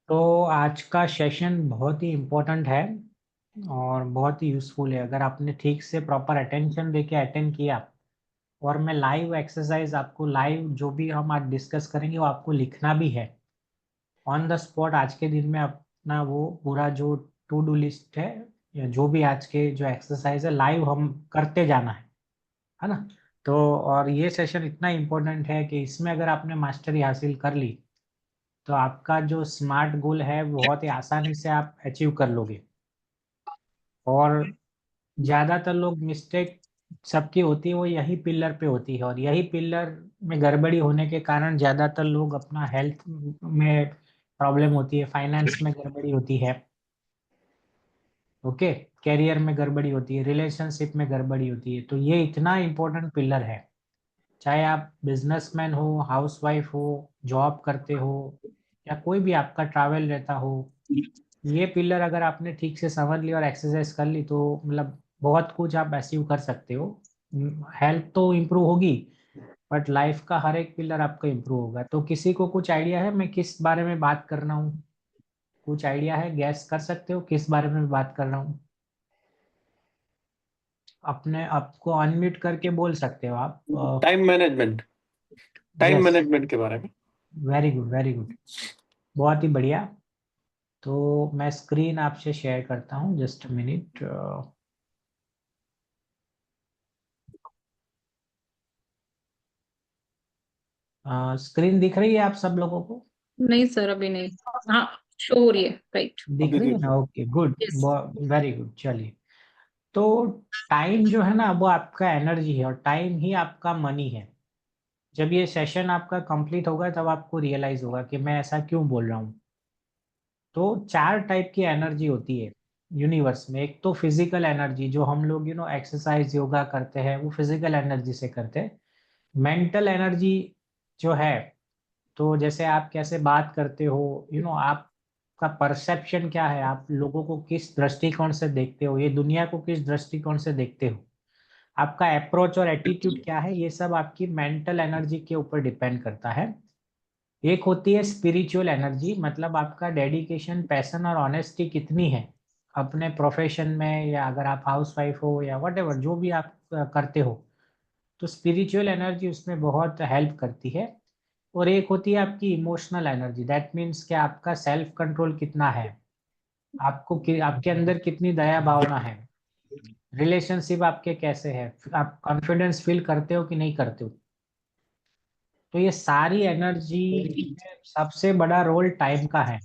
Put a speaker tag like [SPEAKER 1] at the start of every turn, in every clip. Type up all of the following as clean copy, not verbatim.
[SPEAKER 1] तो आज का सेशन बहुत ही इम्पोर्टेंट है और बहुत ही यूज़फुल है। अगर आपने ठीक से प्रॉपर अटेंशन देके अटेंड किया और मैं लाइव एक्सरसाइज आपको लाइव जो भी हम आज डिस्कस करेंगे वो आपको लिखना भी है ऑन द स्पॉट। आज के दिन में अपना वो पूरा जो टू डू लिस्ट है या जो भी आज के जो एक्सरसाइज है लाइव हम करते जाना है ना। तो और ये सेशन इतना इम्पोर्टेंट है कि इसमें अगर आपने मास्टरी हासिल कर ली तो आपका जो स्मार्ट गोल है वो बहुत ही आसानी से आप अचीव कर लोगे। और ज़्यादातर लोग मिस्टेक सबकी होती है वो यही पिलर पे होती है और यही पिलर में गड़बड़ी होने के कारण ज़्यादातर लोग अपना हेल्थ में प्रॉब्लम होती है, फाइनेंस में गड़बड़ी होती है, ओके, कैरियर में गड़बड़ी होती है, रिलेशनशिप में गड़बड़ी होती है। तो ये इतना इम्पोर्टेंट पिलर है, चाहे आप बिजनेसमैन हो, हाउसवाइफ हो, जॉब करते हो या कोई भी आपका ट्रैवल रहता हो। ये पिलर अगर आपने ठीक से समझ लिया और एक्सरसाइज कर ली तो मतलब बहुत कुछ आप अचीव कर सकते हो। हेल्थ तो इम्प्रूव होगी बट लाइफ का हर एक पिलर आपका इम्प्रूव होगा। तो किसी को कुछ आइडिया है मैं किस बारे में बात कर रहा हूँ? कुछ आइडिया है? गैस कर सकते हो किस बारे में बात कर रहा हूँ? अपने आपको अनम्यूट करके बोल सकते हो आप।
[SPEAKER 2] Time management time
[SPEAKER 1] yes,
[SPEAKER 2] management के बारे में।
[SPEAKER 1] वेरी गुड वेरी गुड, बहुत ही बढ़िया। तो मैं स्क्रीन आपसे शेयर करता हूँ, जस्ट मिनट। स्क्रीन दिख रही है आप सब लोगों को?
[SPEAKER 3] नहीं सर, अभी नहीं। हाँ, शो हो रही है, राइट।
[SPEAKER 1] दिख
[SPEAKER 2] अभी
[SPEAKER 1] रही है
[SPEAKER 2] देखो।
[SPEAKER 1] ना? Okay good,
[SPEAKER 3] yes.
[SPEAKER 1] Very good. चलिए, तो टाइम जो है ना वो आपका एनर्जी है और टाइम ही आपका मनी है। जब ये सेशन आपका कंप्लीट होगा तब आपको रियलाइज होगा कि मैं ऐसा क्यों बोल रहा हूँ। तो चार टाइप की एनर्जी होती है यूनिवर्स में। एक तो फिजिकल एनर्जी जो हम लोग एक्सरसाइज योगा करते हैं वो फिजिकल एनर्जी से करते हैं। मेंटल एनर्जी जो है, तो जैसे आप कैसे बात करते हो, आपका परसेप्शन क्या है, आप लोगों को किस दृष्टिकोण से देखते हो, ये दुनिया को किस दृष्टिकोण से देखते हो, आपका अप्रोच और एटीट्यूड क्या है, ये सब आपकी मेंटल एनर्जी के ऊपर डिपेंड करता है। एक होती है स्पिरिचुअल एनर्जी, मतलब आपका डेडिकेशन, पैशन और ऑनेस्टी कितनी है अपने प्रोफेशन में, या अगर आप हाउस वाइफ हो या वट एवर जो भी आप करते हो, तो स्पिरिचुअल एनर्जी उसमें बहुत हेल्प करती है। और एक होती है आपकी इमोशनल एनर्जी, दैट मीन्स कि आपका सेल्फ कंट्रोल कितना है, आपके अंदर कितनी दया भावना है, रिलेशनशिप आपके कैसे है, आप कॉन्फिडेंस फील करते हो कि नहीं करते हो। तो ये सारी एनर्जी में सबसे बड़ा रोल टाइम का है,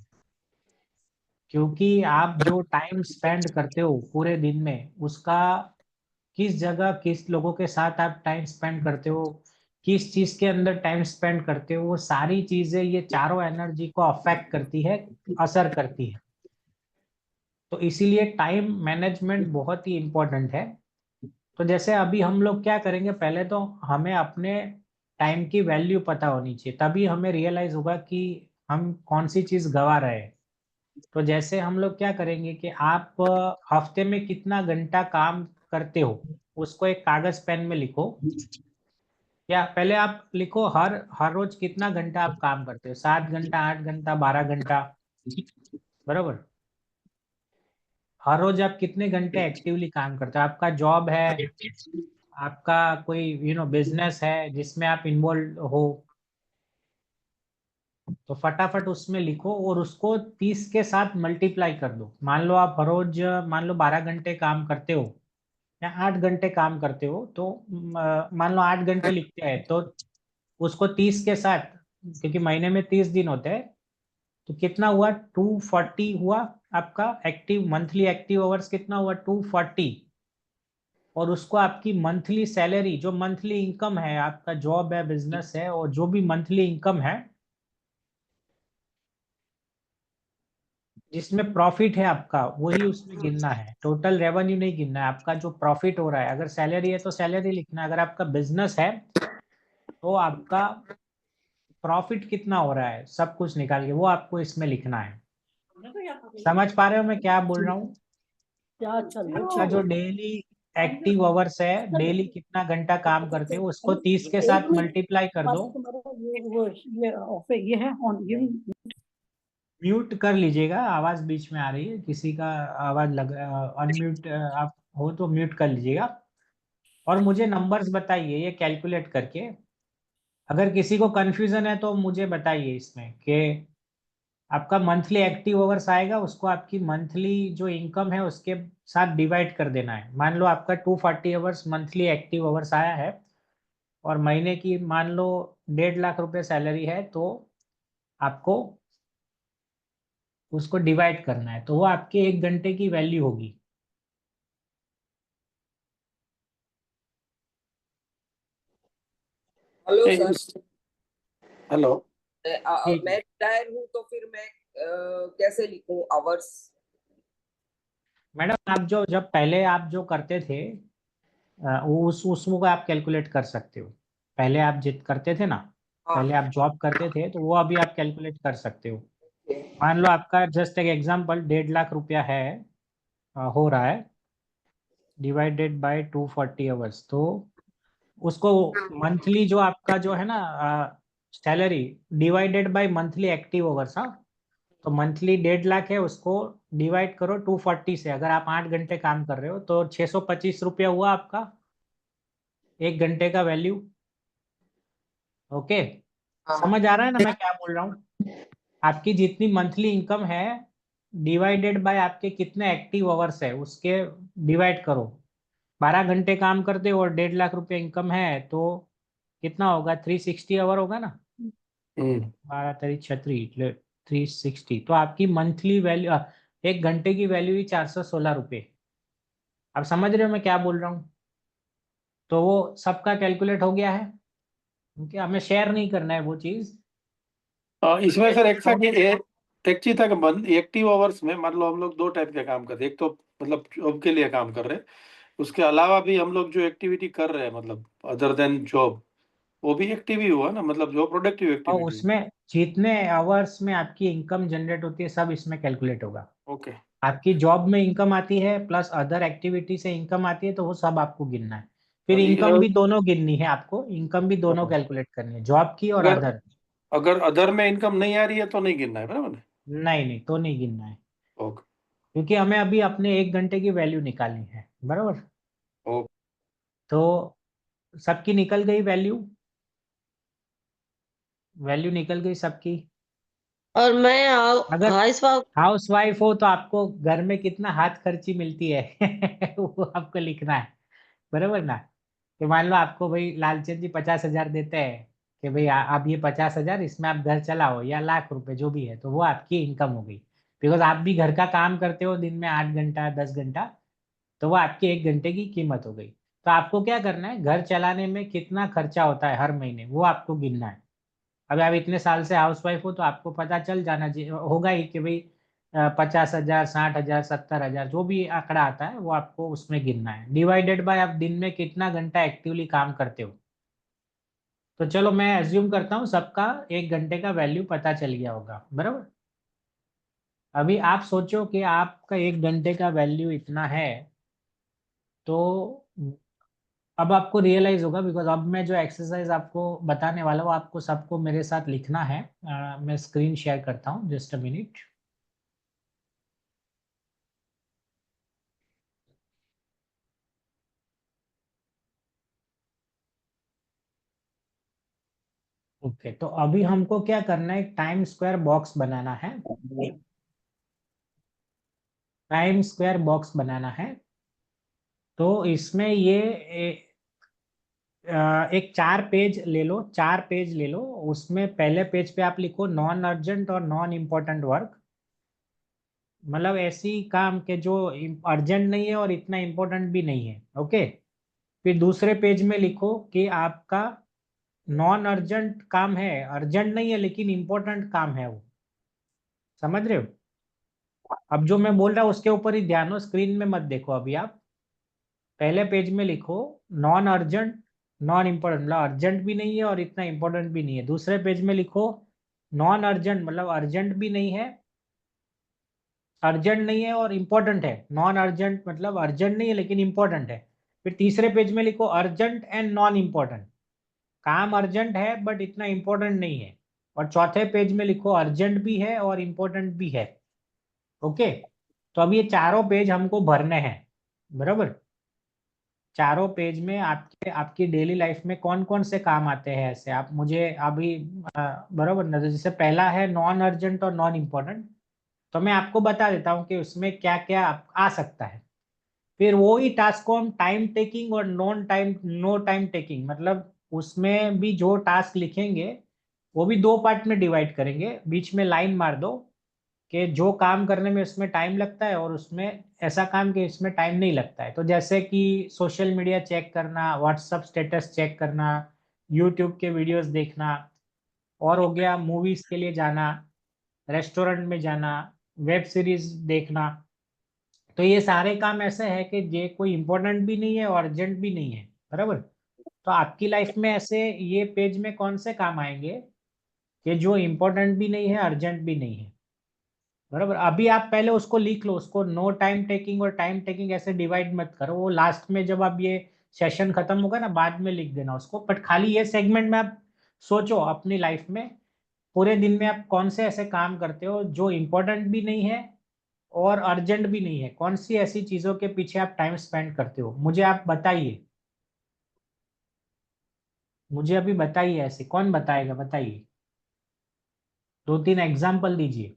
[SPEAKER 1] क्योंकि आप जो टाइम स्पेंड करते हो पूरे दिन में उसका, किस जगह किस लोगों के साथ आप टाइम स्पेंड करते हो, किस चीज के अंदर टाइम स्पेंड करते हो, वो सारी चीजें ये चारों एनर्जी को अफेक्ट करती है, असर करती है। तो इसीलिए टाइम मैनेजमेंट बहुत ही इम्पोर्टेंट है। तो जैसे अभी हम लोग क्या करेंगे, पहले तो हमें अपने टाइम की वैल्यू पता होनी चाहिए, तभी हमें रियलाइज होगा कि हम कौन सी चीज गवा रहे हैं। तो जैसे हम लोग क्या करेंगे कि आप हफ्ते में कितना घंटा काम करते हो उसको एक कागज पेन में लिखो। या पहले आप लिखो हर हर रोज कितना घंटा आप काम करते हो, 7 घंटा, 8 घंटा, 12 घंटा, बराबर। हर रोज आप कितने घंटे एक्टिवली काम करते हो, आपका जॉब है, आपका कोई बिजनेस है जिसमें आप इन्वॉल्व हो, तो फटाफट उसमें लिखो और उसको 30 के साथ मल्टीप्लाई कर दो। मान लो आप हर रोज मान लो 12 घंटे काम करते हो या 8 घंटे काम करते हो, तो मान लो 8 घंटे लिखते हैं तो उसको 30 के साथ, क्योंकि महीने में 30 दिन होते हैं, तो कितना हुआ, 240 हुआ। आपका एक्टिव मंथली एक्टिव आवर्स कितना हुआ, 240। और उसको आपकी मंथली सैलरी, जो मंथली इनकम है, आपका जॉब है, बिजनेस है, और जो भी मंथली इनकम है जिसमें प्रॉफिट है आपका, वही उसमें गिनना है। टोटल रेवेन्यू नहीं गिनना है, आपका जो प्रॉफिट हो रहा है। अगर सैलरी है तो सैलरी लिखना है, अगर आपका बिजनेस है तो आपका प्रॉफिट कितना हो रहा है, सब कुछ निकाल के वो आपको इसमें लिखना है। समझ पा रहे हो मैं क्या बोल रहा हूँ? आपका जो डेली एक्टिव आवर्स है, डेली कितना घंटा काम करते हो, उसको 30 के साथ मल्टीप्लाई कर दो। म्यूट कर लीजिएगा, आवाज बीच में आ रही है, किसी का आवाज लग अनम्यूट आप हो तो म्यूट कर लीजिएगा। और मुझे नंबर्स बताइए ये कैलकुलेट करके। अगर किसी को कंफ्यूजन है तो मुझे बताइए इसमें कि आपका मंथली एक्टिव आवर्स आएगा, उसको आपकी मंथली जो इनकम है उसके साथ डिवाइड कर देना है। मान लो आपका 240 आवर्स मंथली एक्टिव आवर्स आया है, और महीने की मान लो 1.5 लाख रुपए सैलरी है, तो आपको उसको डिवाइड करना है, तो वो आपके 1 घंटे की वैल्यू होगी।
[SPEAKER 4] हेलो
[SPEAKER 2] नहीं,
[SPEAKER 4] सर।
[SPEAKER 2] हेलो।
[SPEAKER 1] जी
[SPEAKER 4] मैं
[SPEAKER 1] जी।
[SPEAKER 4] रिटायर हूँ तो फिर मैं कैसे लिखूं आवर्स?
[SPEAKER 1] मैडम आप जो जब पहले आप जो करते थे वो उसको आप कैलकुलेट कर सकते हो। पहले आप जित करते थे ना,
[SPEAKER 4] हाँ।
[SPEAKER 1] पहले आप जॉब करते थे, तो वो अभी आप कैलकुलेट कर सकते हो।
[SPEAKER 4] ओके।
[SPEAKER 1] मान लो आपका जस्ट एक एग्जांपल 1.5 लाख रुपया है, हो रहा है, डिवाइडेड बाय 240 आवर्स, तो उसको मंथली जो आपका जो है ना salary divided by monthly active hours. हाँ, तो मंथली 1.5 लाख है, उसको डिवाइड करो 240 से। अगर आप 8 घंटे काम कर रहे हो तो 625 रुपया हुआ आपका 1 घंटे का वैल्यू। ओके,
[SPEAKER 4] हाँ।
[SPEAKER 1] समझ आ रहा है ना मैं क्या बोल रहा हूँ? आपकी जितनी मंथली इनकम है डिवाइडेड बाय आपके कितने एक्टिव आवर्स है उसके डिवाइड करो। 12 घंटे काम करते हो और 1.5 लाख रुपए इनकम है, तो कितना होगा? 360 आवर होगा ना।
[SPEAKER 2] हम्म
[SPEAKER 1] 360, तो आपकी मंथली वैल्यू 1 घंटे की वैल्यू ही 416 रुपये। अब समझ रहे हो मैं क्या बोल रहा हूँ? तो वो सबका कैलकुलेट हो गया है, क्योंकि हमें शेयर नहीं करना है वो चीज़।
[SPEAKER 2] इसमें सर एक था कि एक चीज था कि एक्टिव आवर्स में मान लो हम लोग दो टाइप के काम करते हैं। एक तो मतलब जॉब के लिए काम कर रहे हैं, उसके अलावा भी हम लोग जो एक्टिविटी कर रहे हैं मतलब अदर देन जॉब, वो भी एक्टिव ही हुआ ना, मतलब जो प्रोडक्टिव
[SPEAKER 1] और
[SPEAKER 2] एक्टिविटी।
[SPEAKER 1] उसमें जितने आवर्स में आपकी इनकम जनरेट होती है सब इसमें कैलकुलेट होगा।
[SPEAKER 2] ओके।
[SPEAKER 1] आपकी जॉब में इनकम आती है प्लस अदर एक्टिविटी से इनकम आती है, तो वो सब आपको गिनना है। फिर
[SPEAKER 2] और
[SPEAKER 1] इनकम भी दोनों गिननी है आपको, इनकम भी दोनों
[SPEAKER 2] हाँ,
[SPEAKER 1] कैलकुलेट करनी है, जॉब की और
[SPEAKER 2] अगर
[SPEAKER 1] अदर।
[SPEAKER 2] अगर अदर में इनकम नहीं आ रही है तो नहीं गिनना है, बराबर।
[SPEAKER 1] नहीं नहीं, तो नहीं गिनना है,
[SPEAKER 2] ओके।
[SPEAKER 1] क्योंकि हमें अभी अपने 1 घंटे की वैल्यू निकालनी है, बराबर।
[SPEAKER 2] ओके।
[SPEAKER 1] तो सबकी निकल गई वैल्यू, वैल्यू निकल गई सबकी।
[SPEAKER 5] और मैं
[SPEAKER 1] अगर
[SPEAKER 5] हाउस वाइफ।
[SPEAKER 1] हाउस वाइफ हो तो आपको घर में कितना हाथ खर्ची मिलती है वो आपको लिखना है, बराबर ना। कि मान लो आपको भाई लालचंद जी 50,000 देते हैं कि भाई आप ये 50,000 इसमें आप घर चलाओ, या लाख रुपए जो भी है, तो वो आपकी इनकम हो गई। बिकॉज आप भी घर का काम करते हो दिन में 8 घंटा 10 घंटा, तो वो आपके 1 घंटे की कीमत हो गई। तो आपको क्या करना है, घर चलाने में कितना खर्चा होता है हर महीने वो आपको गिनना है। अभी आप इतने साल से हाउस वाइफ हो तो आपको पता चल जाना होगा ही कि भाई 50,000 60,000 70,000 जो भी आंकड़ा आता है वो आपको उसमें गिनना है, डिवाइडेड बाय आप दिन में कितना घंटा एक्टिवली काम करते हो। तो चलो मैं एज्यूम करता हूँ सबका 1 घंटे का वैल्यू पता चल गया होगा, बराबर। अभी आप सोचो कि आपका 1 घंटे का वैल्यू इतना है, तो अब आपको रियलाइज होगा, बिकॉज अब मैं जो एक्सरसाइज आपको बताने वाला हूँ आपको सबको मेरे साथ लिखना है। मैं स्क्रीन शेयर करता हूँ, जस्ट अ मिनट। ओके, तो अभी हमको क्या करना है, टाइम स्क्वायर बॉक्स बनाना है। टाइम स्क्वायर बॉक्स बनाना है, तो इसमें ये एक 4 पेज ले लो, 4 पेज ले लो। उसमें पहले पेज पे आप लिखो नॉन अर्जेंट और नॉन इम्पोर्टेंट वर्क, मतलब ऐसी काम के जो अर्जेंट नहीं है और इतना इम्पोर्टेंट भी नहीं है। ओके, फिर दूसरे पेज में लिखो कि आपका नॉन अर्जेंट काम है, अर्जेंट नहीं है लेकिन इम्पोर्टेंट काम है वो। समझ रहे हो? अब जो मैं बोल रहा हूँ उसके ऊपर ही ध्यान हो, स्क्रीन में मत देखो अभी आप। पहले पेज में लिखो नॉन अर्जेंट नॉन इम्पोर्टेंट, मतलब अर्जेंट भी नहीं है और इतना इम्पोर्टेंट भी नहीं है। दूसरे पेज में लिखो नॉन अर्जेंट, मतलब अर्जेंट भी नहीं है, अर्जेंट नहीं है और इम्पोर्टेंट है। नॉन अर्जेंट मतलब अर्जेंट नहीं है लेकिन इम्पोर्टेंट है। फिर तीसरे पेज में लिखो अर्जेंट एंड नॉन इम्पोर्टेंट, काम अर्जेंट है बट इतना इम्पोर्टेंट नहीं है। और चौथे पेज में लिखो अर्जेंट भी है और इम्पोर्टेंट भी है। ओके, तो अब ये चारों पेज हमको भरने हैं, बराबर। चारों पेज में आपके आपकी डेली लाइफ में कौन कौन से काम आते हैं ऐसे, आप मुझे अभी बराबर ना, तो जैसे पहला है नॉन अर्जेंट और नॉन इम्पोर्टेंट, तो मैं आपको बता देता हूँ कि उसमें क्या क्या आ सकता है। फिर वो ही टास्क को हम टाइम टेकिंग और नो टाइम टेकिंग, मतलब उसमें भी जो टास्क लिखेंगे वो भी दो पार्ट में डिवाइड करेंगे, बीच में लाइन मार दो कि जो काम करने में उसमें टाइम लगता है और उसमें ऐसा काम कि इसमें टाइम नहीं लगता है। तो जैसे कि सोशल मीडिया चेक करना, व्हाट्सअप स्टेटस चेक करना, यूट्यूब के वीडियोस देखना, और हो गया मूवीज के लिए जाना, रेस्टोरेंट में जाना, वेब सीरीज देखना। तो ये सारे काम ऐसे हैं कि ये कोई इंपॉर्टेंट भी नहीं है और अर्जेंट भी नहीं है, बराबर। तो आपकी लाइफ में ऐसे ये पेज में कौन से काम आएंगे कि जो इंपॉर्टेंट भी नहीं है, अर्जेंट भी नहीं है, बराबर। अभी आप पहले उसको लिख लो, उसको नो टाइम टेकिंग और टाइम टेकिंग ऐसे डिवाइड मत करो, वो लास्ट में जब आप ये सेशन खत्म होगा ना बाद में लिख देना उसको, बट खाली ये सेगमेंट में आप सोचो अपनी लाइफ में पूरे दिन में आप कौन से ऐसे काम करते हो जो इम्पोर्टेंट भी नहीं है और अर्जेंट भी नहीं है, कौन सी ऐसी चीजों के पीछे आप टाइम स्पेंड करते हो, मुझे आप बताइए। मुझे अभी बताइए, ऐसे कौन बताएगा, बताइए, दो तीन एग्जाम्पल दीजिए।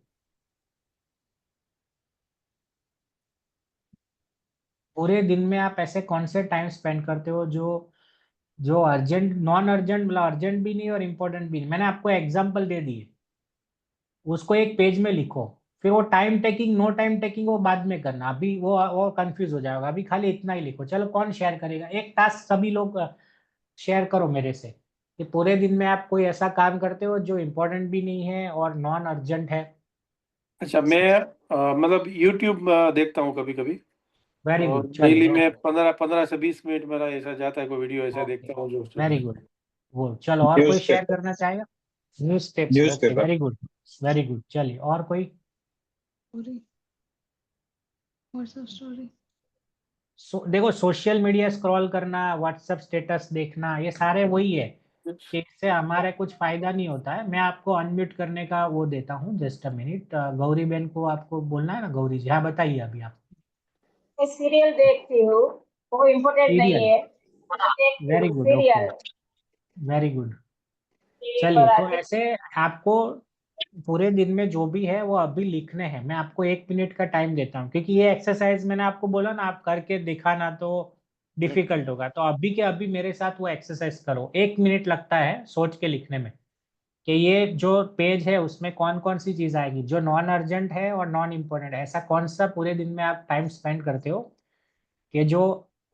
[SPEAKER 1] पूरे दिन में आप ऐसे कौन से टाइम स्पेंड करते हो जो जो अर्जेंट नॉन अर्जेंट, मतलब अर्जेंट भी नहीं और इम्पोर्टेंट भी नहीं, मैंने आपको एग्जाम्पल दे दिए, उसको एक पेज में लिखो। फिर वो time taking no time taking वो बाद में करना, अभी वो कंफ्यूज हो जाएगा, अभी खाली इतना ही लिखो। चलो कौन शेयर करेगा, एक टास्क सभी लोग शेयर करो मेरे से कि पूरे दिन में आप कोई ऐसा काम करते हो जो इम्पोर्टेंट भी नहीं है और नॉन अर्जेंट है।
[SPEAKER 2] अच्छा, मैं मतलब यूट्यूब देखता हूँ कभी कभी,
[SPEAKER 1] वेरी
[SPEAKER 2] और
[SPEAKER 1] गुड,
[SPEAKER 2] डेली
[SPEAKER 1] चलिए,
[SPEAKER 2] में
[SPEAKER 1] ओके,
[SPEAKER 2] 15 से 20 मिनट मेरा ऐसा जाता है, कोई वीडियो ऐसा
[SPEAKER 1] ओके,
[SPEAKER 2] देखता हूँ जो
[SPEAKER 1] वेरी गुड, वो चलो, और कोई शेयर
[SPEAKER 5] न्यूज़पेपर।
[SPEAKER 1] करना चाहेगा। News paper, okay,
[SPEAKER 5] newspaper.
[SPEAKER 1] Very good, very good, चलिए और कोई।
[SPEAKER 3] Story, WhatsApp story.
[SPEAKER 1] देखो सोशल मीडिया स्क्रॉल करना, व्हाट्सएप स्टेटस देखना, ये सारे वही है कि इससे हमारे कुछ फायदा नहीं होता है। मैं आपको अनम्यूट करने का वो देता हूँ, जस्ट अ मिनट। गौरी बहन को आपको बोलना है ना, गौरी जी, हाँ बताइए अभी आप।
[SPEAKER 6] मैं सीरियल देखती हूँ, वो इम्पोर्टेंट नहीं
[SPEAKER 1] सीरियल,
[SPEAKER 6] है, मैं देखती
[SPEAKER 1] वेरी
[SPEAKER 6] हूँ
[SPEAKER 1] good, okay,
[SPEAKER 6] serial
[SPEAKER 1] very good.
[SPEAKER 6] TV
[SPEAKER 1] चलिए,
[SPEAKER 6] पर
[SPEAKER 1] तो
[SPEAKER 6] आते।
[SPEAKER 1] ऐसे आपको पूरे दिन में जो भी है वो अभी लिखने हैं। मैं आपको 1 मिनट का टाइम देता हूँ, क्योंकि ये एक्सरसाइज मैंने आपको बोला ना, आप करके दिखाना तो डिफिकल्ट होगा, तो अभी के अभी मेरे साथ वो एक्सरसाइज करो। 1 मिनट लगता है सोच के लिखने में कि ये जो पेज है उसमें कौन कौन सी चीज आएगी जो नॉन अर्जेंट है और नॉन इम्पोर्टेंट है, ऐसा कौन सा पूरे दिन में आप टाइम स्पेंड करते हो कि जो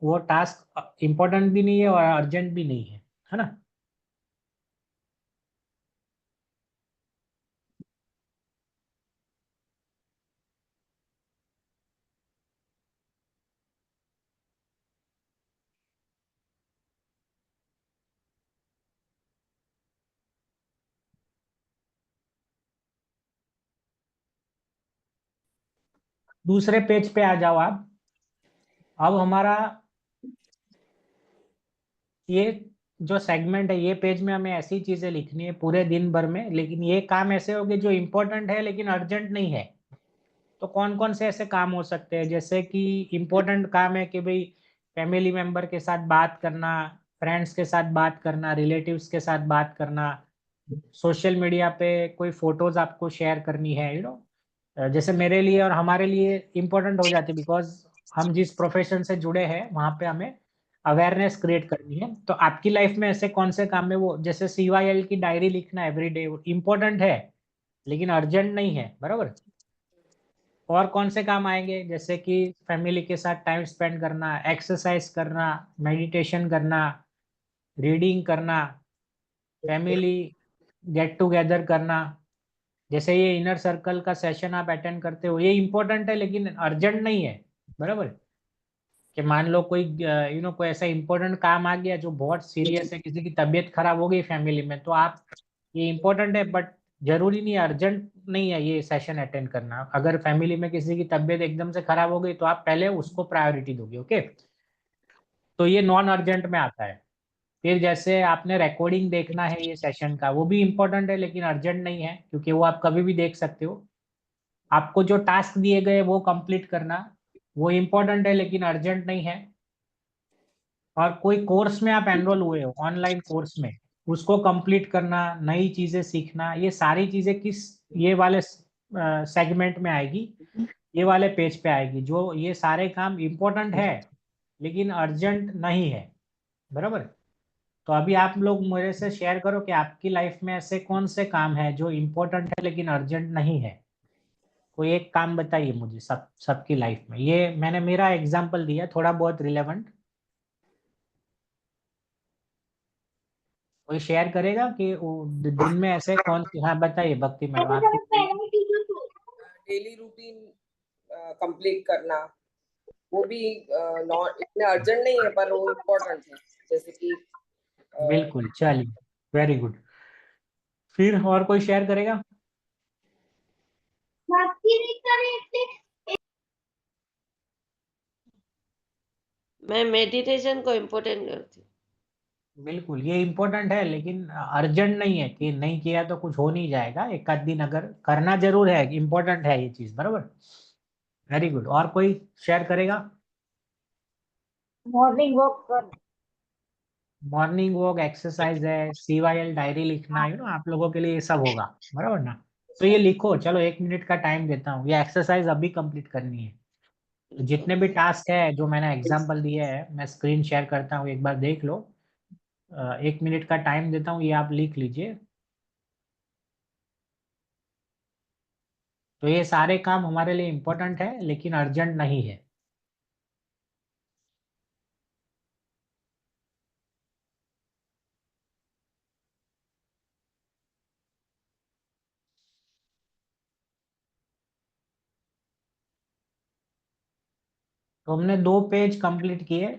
[SPEAKER 1] वो टास्क इम्पोर्टेंट भी नहीं है और अर्जेंट भी नहीं है ना। दूसरे पेज पे आ जाओ आप। अब हमारा ये जो सेगमेंट है, ये पेज में हमें ऐसी चीजें लिखनी है पूरे दिन भर में, लेकिन ये काम ऐसे होंगे जो इम्पोर्टेंट है लेकिन अर्जेंट नहीं है। तो कौन कौन से ऐसे काम हो सकते हैं, जैसे कि इम्पोर्टेंट काम है कि भाई फैमिली मेंबर के साथ बात करना, फ्रेंड्स के साथ बात करना, रिलेटिव्स के साथ बात करना, सोशल मीडिया पे कोई फोटोज आपको शेयर करनी है, जैसे मेरे लिए और हमारे लिए इम्पोर्टेंट हो जाती है, बिकॉज हम जिस प्रोफेशन से जुड़े हैं वहां पे हमें अवेयरनेस क्रिएट करनी है। तो आपकी लाइफ में ऐसे कौन से काम में वो, जैसे CYL की डायरी लिखना एवरी डे, इम्पोर्टेंट है लेकिन अर्जेंट नहीं है, बराबर। और कौन से काम आएंगे, जैसे कि फैमिली के साथ टाइम स्पेंड करना, एक्सरसाइज करना, मेडिटेशन करना, रीडिंग करना, फैमिली गेट टुगेदर करना, जैसे ये इनर सर्कल का सेशन आप अटेंड करते हो, ये इंपॉर्टेंट है लेकिन अर्जेंट नहीं है, बराबर। कि मान लो कोई कोई ऐसा इंपॉर्टेंट काम आ गया जो बहुत सीरियस है, किसी की तबीयत खराब हो गई फैमिली में, तो आप, ये इंपॉर्टेंट है बट जरूरी नहीं है, अर्जेंट नहीं है ये सेशन अटेंड करना। अगर फैमिली में किसी की तबीयत एकदम से खराब हो गई तो आप पहले उसको प्रायोरिटी दोगे, ओके। तो ये नॉन अर्जेंट में आता है। फिर जैसे आपने रिकॉर्डिंग देखना है ये सेशन का, वो भी इम्पोर्टेंट है लेकिन अर्जेंट नहीं है, क्योंकि वो आप कभी भी देख सकते हो। आपको जो टास्क दिए गए वो कंप्लीट करना, वो इम्पोर्टेंट है लेकिन अर्जेंट नहीं है। और कोई कोर्स में आप एनरोल हुए हो, ऑनलाइन कोर्स में, उसको कंप्लीट करना, नई चीजें सीखना, ये सारी चीजें किस ये वाले सेगमेंट में आएगी, ये वाले पेज पे आएगी। जो ये सारे काम इम्पोर्टेंट है लेकिन अर्जेंट नहीं है, बराबर। तो अभी आप लोग मेरे से शेयर करो कि आपकी लाइफ में ऐसे कौन से काम है जो इम्पोर्टेंट है लेकिन अर्जेंट नहीं है। कोई एक काम बताइए मुझे, सबकी लाइफ में। ये मैंने मेरा एग्जांपल दिया, थोड़ा बहुत रिलेवेंट। कोई शेयर करेगा कि दिन में ऐसे कौन सी, हाँ बताइए भक्ति मैडम आपकी।
[SPEAKER 4] डेली रूटीन कंप्लीट करना, वो भी नॉट इतने अर्जेंट नहीं है पर वो इम्पोर्टेंट है, जैसे कि
[SPEAKER 1] बिल्कुल, चलिए, वेरी गुड। फिर और कोई शेयर करेगा?
[SPEAKER 5] मैं मेडिटेशन को इम्पोर्टेंट करती हूँ।
[SPEAKER 1] बिल्कुल, ये इम्पोर्टेंट है लेकिन अर्जेंट नहीं है कि नहीं किया तो कुछ हो नहीं जाएगा, एक आध दिन अगर करना जरूर है, इम्पोर्टेंट है ये चीज, बराबर। Very good. और कोई शेयर करेगा?
[SPEAKER 6] मॉर्निंग वॉक कर।
[SPEAKER 1] मॉर्निंग वॉक एक्सरसाइज है, CYL डायरी लिखना, आप लोगों के लिए ये सब होगा, बराबर ना। तो ये लिखो, चलो 1 मिनट का टाइम देता हूँ, ये एक्सरसाइज अभी कंप्लीट करनी है। तो जितने भी टास्क है जो मैंने एग्जांपल दिए है, मैं स्क्रीन शेयर करता हूँ, एक बार देख लो। 1 मिनट का टाइम देता हूँ, ये आप लिख लीजिए। तो ये सारे काम हमारे लिए इम्पोर्टेंट है लेकिन अर्जेंट नहीं है। तो हमने 2 पेज कंप्लीट किए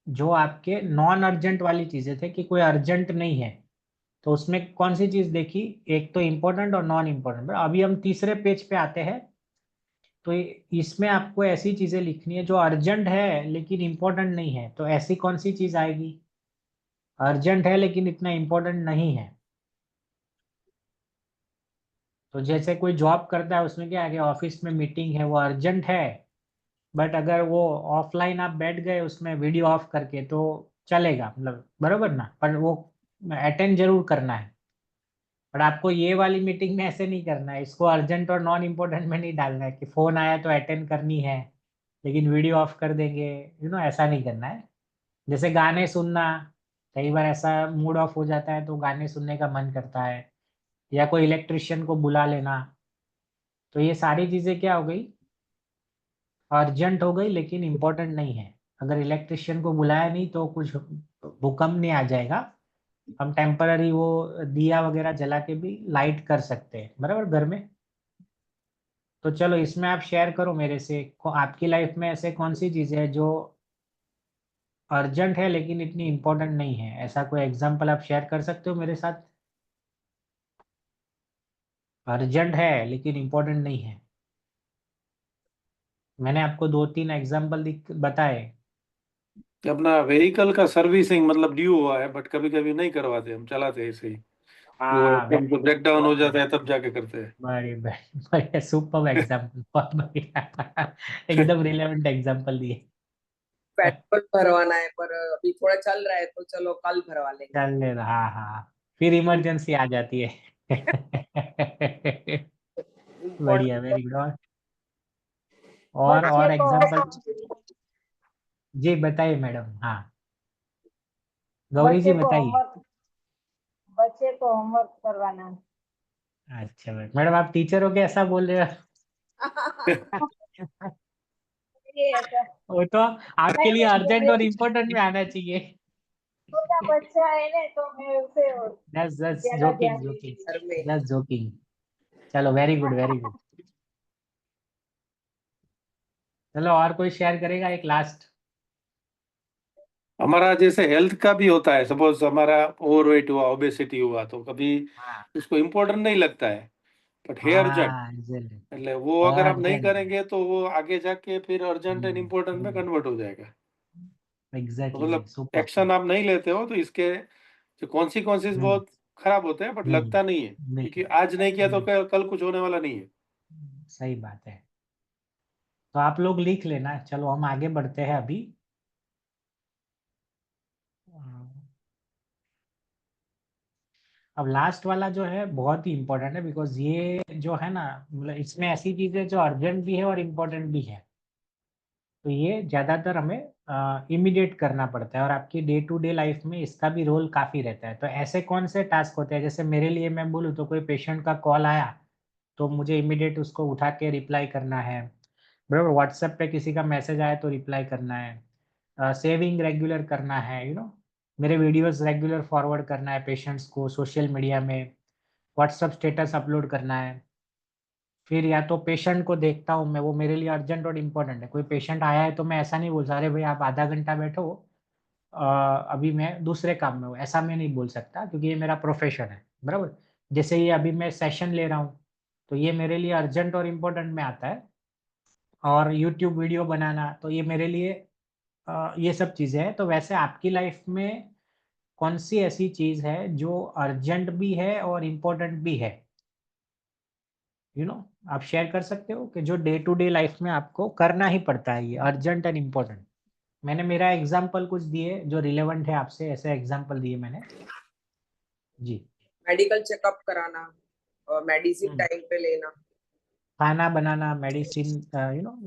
[SPEAKER 1] जो आपके नॉन अर्जेंट वाली चीजें थे, कि कोई अर्जेंट नहीं है। तो उसमें कौन सी चीज देखी? एक तो इम्पोर्टेंट और नॉन इम्पोर्टेंट। अभी हम तीसरे पेज पे आते हैं। तो इसमें आपको ऐसी चीजें लिखनी है जो अर्जेंट है लेकिन इम्पोर्टेंट नहीं है। तो ऐसी कौन सी चीज आएगी? अर्जेंट है लेकिन इतना इम्पोर्टेंट नहीं है। तो जैसे कोई जॉब करता है, उसमें क्या है कि ऑफिस में मीटिंग है, वो अर्जेंट है, बट अगर वो ऑफलाइन आप बैठ गए उसमें वीडियो ऑफ करके तो चलेगा, मतलब बरोबर ना, पर वो अटेंड जरूर करना है। पर आपको ये वाली मीटिंग में ऐसे नहीं करना है, इसको अर्जेंट और नॉन इम्पोर्टेंट में नहीं डालना है कि फोन आया तो अटेंड करनी है लेकिन वीडियो ऑफ कर देंगे, ऐसा नहीं करना है। जैसे गाने सुनना, कई बार ऐसा मूड ऑफ हो जाता है तो गाने सुनने का मन करता है, या कोई इलेक्ट्रिशियन को बुला लेना। तो ये सारी चीजें क्या हो गई? अर्जेंट हो गई लेकिन इम्पोर्टेंट नहीं है। अगर इलेक्ट्रिशियन को बुलाया नहीं तो कुछ भूकंप नहीं आ जाएगा, हम टेम्पररी वो दिया वगैरह जला के भी लाइट कर सकते हैं, बराबर, घर में। तो चलो इसमें आप शेयर करो मेरे से, आपकी लाइफ में ऐसे कौन सी चीज़ है जो अर्जेंट है लेकिन इतनी इम्पोर्टेंट नहीं है। ऐसा कोई एग्जाम्पल आप शेयर कर सकते हो मेरे साथ? अर्जेंट है लेकिन इम्पोर्टेंट नहीं है। मैंने आपको 2-3 एग्जाम्पल बताए।
[SPEAKER 2] कि अपना व्हीकल का सर्विसिंग मतलब ड्यू हुआ है, बट कभी कभी नहीं करवाते, हम चलाते हैं ऐसे ही। वो
[SPEAKER 1] हाँ,
[SPEAKER 2] एकदम जो ब्रेक डाउन हो जाता है तब जाके करते हैं।
[SPEAKER 1] बड़ी बढ़िया, सुपर एग्जाम्पल, बहुत बढ़िया। एकदम रिलेवेंट एग्जाम्पल दिए।
[SPEAKER 4] पेट्रोल भरवाना है पर अभी थोड़ा चल रहा है तो चलो कल भरवा लेंगे।
[SPEAKER 1] चल ले रहा, हाँ, फिर इमरजेंसी आ जाती है। बढ़िया,
[SPEAKER 4] इम्पोर्टेंट।
[SPEAKER 1] Very good.
[SPEAKER 6] बच्चे
[SPEAKER 1] और
[SPEAKER 6] को
[SPEAKER 1] एग्जाम्पल जी बताइए मैडम, हाँ, गौरी जी
[SPEAKER 6] बच्चे को
[SPEAKER 1] बताइए।
[SPEAKER 6] होमवर्क बच्चे को होमवर्क करवाना है।
[SPEAKER 1] अच्छा मैडम, आप टीचर हो के ऐसा बोल रहे हो?
[SPEAKER 6] ये ऐसा
[SPEAKER 1] वो तो आपके लिए
[SPEAKER 6] नहीं,
[SPEAKER 1] अर्जेंट और इम्पोर्टेंट में आना चाहिए।
[SPEAKER 6] छोटा बच्चा है ना तो मैं उसे
[SPEAKER 1] जस्ट जस्ट
[SPEAKER 6] ज्यादा
[SPEAKER 1] जोकिंग,
[SPEAKER 6] ध्यान देती
[SPEAKER 1] जोकिंग,
[SPEAKER 6] हूँ।
[SPEAKER 4] घर में
[SPEAKER 1] जस्ट जोकिंग। चलो, वेरी गुड, वेरी गुड। चलो, और कोई शेयर करेगा, एक लास्ट?
[SPEAKER 2] हमारा जैसे हेल्थ का भी होता है, सपोज हमारा ओवरवेट हुआ, ओबेसिटी हुआ, तो कभी
[SPEAKER 1] हाँ,
[SPEAKER 2] उसको इम्पोर्टेंट नहीं लगता है, बट है अर्जेंट।
[SPEAKER 1] हाँ, exactly।
[SPEAKER 2] એટલે वो अगर आप नहीं
[SPEAKER 1] अर्जेंट।
[SPEAKER 2] करेंगे तो वो आगे जाके फिर अर्जेंट एंड इम्पोर्टेंट में कन्वर्ट हो जाएगा।
[SPEAKER 1] एग्जैक्टली
[SPEAKER 2] मतलब
[SPEAKER 1] सुपर।
[SPEAKER 2] एक्शन आप नहीं लेते हो तो इसके जो कॉन्सिक्वेंसेस
[SPEAKER 1] हम्म
[SPEAKER 2] बहुत खराब होते हैं, बट लगता नहीं है,
[SPEAKER 1] नहीं
[SPEAKER 2] क्योंकि आज नहीं किया तो कल कुछ होने वाला नहीं है।
[SPEAKER 1] सही बात है। तो आप लोग लिख लेना, चलो हम आगे बढ़ते हैं अभी। अब लास्ट वाला जो है बहुत ही इम्पोर्टेंट है, बिकॉज ये जो है ना, मतलब इसमें ऐसी चीजें जो अर्जेंट भी है और इम्पोर्टेंट भी है, तो ये ज्यादातर हमें इमीडिएट करना पड़ता है, और आपकी डे टू डे लाइफ में इसका भी रोल काफी रहता है। तो ऐसे कौन से टास्क होते हैं, जैसे मेरे लिए मैं बोलूँ तो कोई पेशेंट का कॉल आया तो मुझे इमीडिएट उसको उठा के रिप्लाई करना है, बराबर। व्हाट्सएप पे किसी का मैसेज आया तो रिप्लाई करना है, सेविंग रेगुलर करना है, मेरे वीडियोस रेगुलर फॉरवर्ड करना है पेशेंट्स को सोशल मीडिया में, व्हाट्सएप स्टेटस अपलोड करना है। फिर या तो पेशेंट को देखता हूँ मैं, वो मेरे लिए अर्जेंट और इम्पोर्टेंट है। कोई पेशेंट आया है तो मैं ऐसा नहीं बोल सकता, अरे भाई आप आधा घंटा बैठो, अभी मैं दूसरे काम में हूँ, ऐसा मैं नहीं बोल सकता, क्योंकि ये मेरा प्रोफेशन है, बराबर। जैसे ये अभी मैं सेशन ले रहा हूँ, तो ये मेरे लिए अर्जेंट और इम्पोर्टेंट में आता है। और यूट्यूब वीडियो बनाना, तो ये मेरे लिए ये सब चीज़ें हैं। तो वैसे आपकी लाइफ में कौन सी ऐसी चीज़ है जो अर्जेंट भी है और इम्पोर्टेंट भी है, आप शेयर कर सकते हो, कि जो डे टू डे लाइफ में आपको करना ही पड़ता है, ये अर्जेंट एंड इम्पोर्टेंट। मैंने मेरा एग्जाम्पल कुछ दिए जो रिलेवेंट है आपसे, ऐसे एग्जाम्पल दिए मैंने जी।
[SPEAKER 4] मेडिकल चेकअप कराना और मेडिसिन
[SPEAKER 1] हम्म,
[SPEAKER 4] टाइम पे लेना।
[SPEAKER 1] खाना बनाना, मेडिसिन,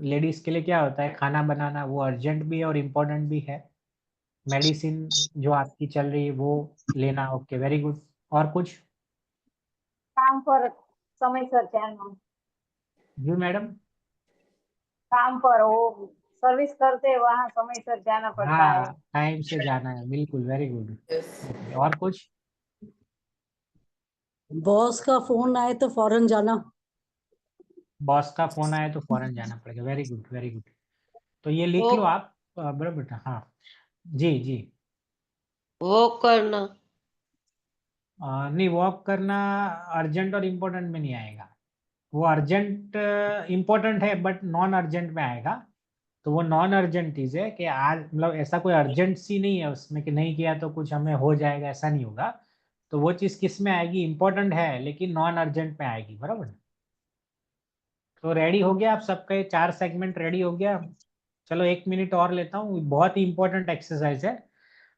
[SPEAKER 1] लेडीज के लिए क्या होता है, खाना बनाना वो अर्जेंट भी है और इम्पोर्टेंट भी है। मेडिसिन जो आपकी चल रही है वो लेना, ओके वेरी गुड। और कुछ?
[SPEAKER 6] काम पर समय सर जाना।
[SPEAKER 1] जी मैडम।
[SPEAKER 6] काम पर वो सर्विस करते वहाँ समय सर जाना पड़ता है।
[SPEAKER 1] हाँ, टाइम से जाना है, बिल्कुल वेरी गुड।
[SPEAKER 4] यस।
[SPEAKER 1] ओके, और कुछ?
[SPEAKER 7] बॉस का फोन आए तो फौरन जाना।
[SPEAKER 1] बॉस का फोन आया तो फौरन जाना पड़ेगा, वेरी गुड वेरी गुड। तो ये लिख लो
[SPEAKER 5] वॉक
[SPEAKER 1] आप, बराबर बेटा, हाँ। जी जी।
[SPEAKER 5] वॉक करना।
[SPEAKER 1] नहीं, वॉक करना अर्जेंट और इम्पोर्टेंट में नहीं आएगा। वो अर्जेंट इम्पोर्टेंट है बट नॉन अर्जेंट में आएगा। तो वो नॉन अर्जेंट चीज़ है, कि आज मतलब ऐसा कोई अर्जेंट सी नहीं है उसमें, कि नहीं किया तो कुछ हमें हो जाएगा, ऐसा नहीं होगा। तो वो चीज़ किस में आएगी, इम्पोर्टेंट है लेकिन नॉन अर्जेंट में आएगी, बराबर। तो रेडी हो गया आप सबका, ये 4 सेगमेंट रेडी हो गया। चलो 1 मिनट और लेता हूँ, बहुत ही इंपॉर्टेंट एक्सरसाइज है।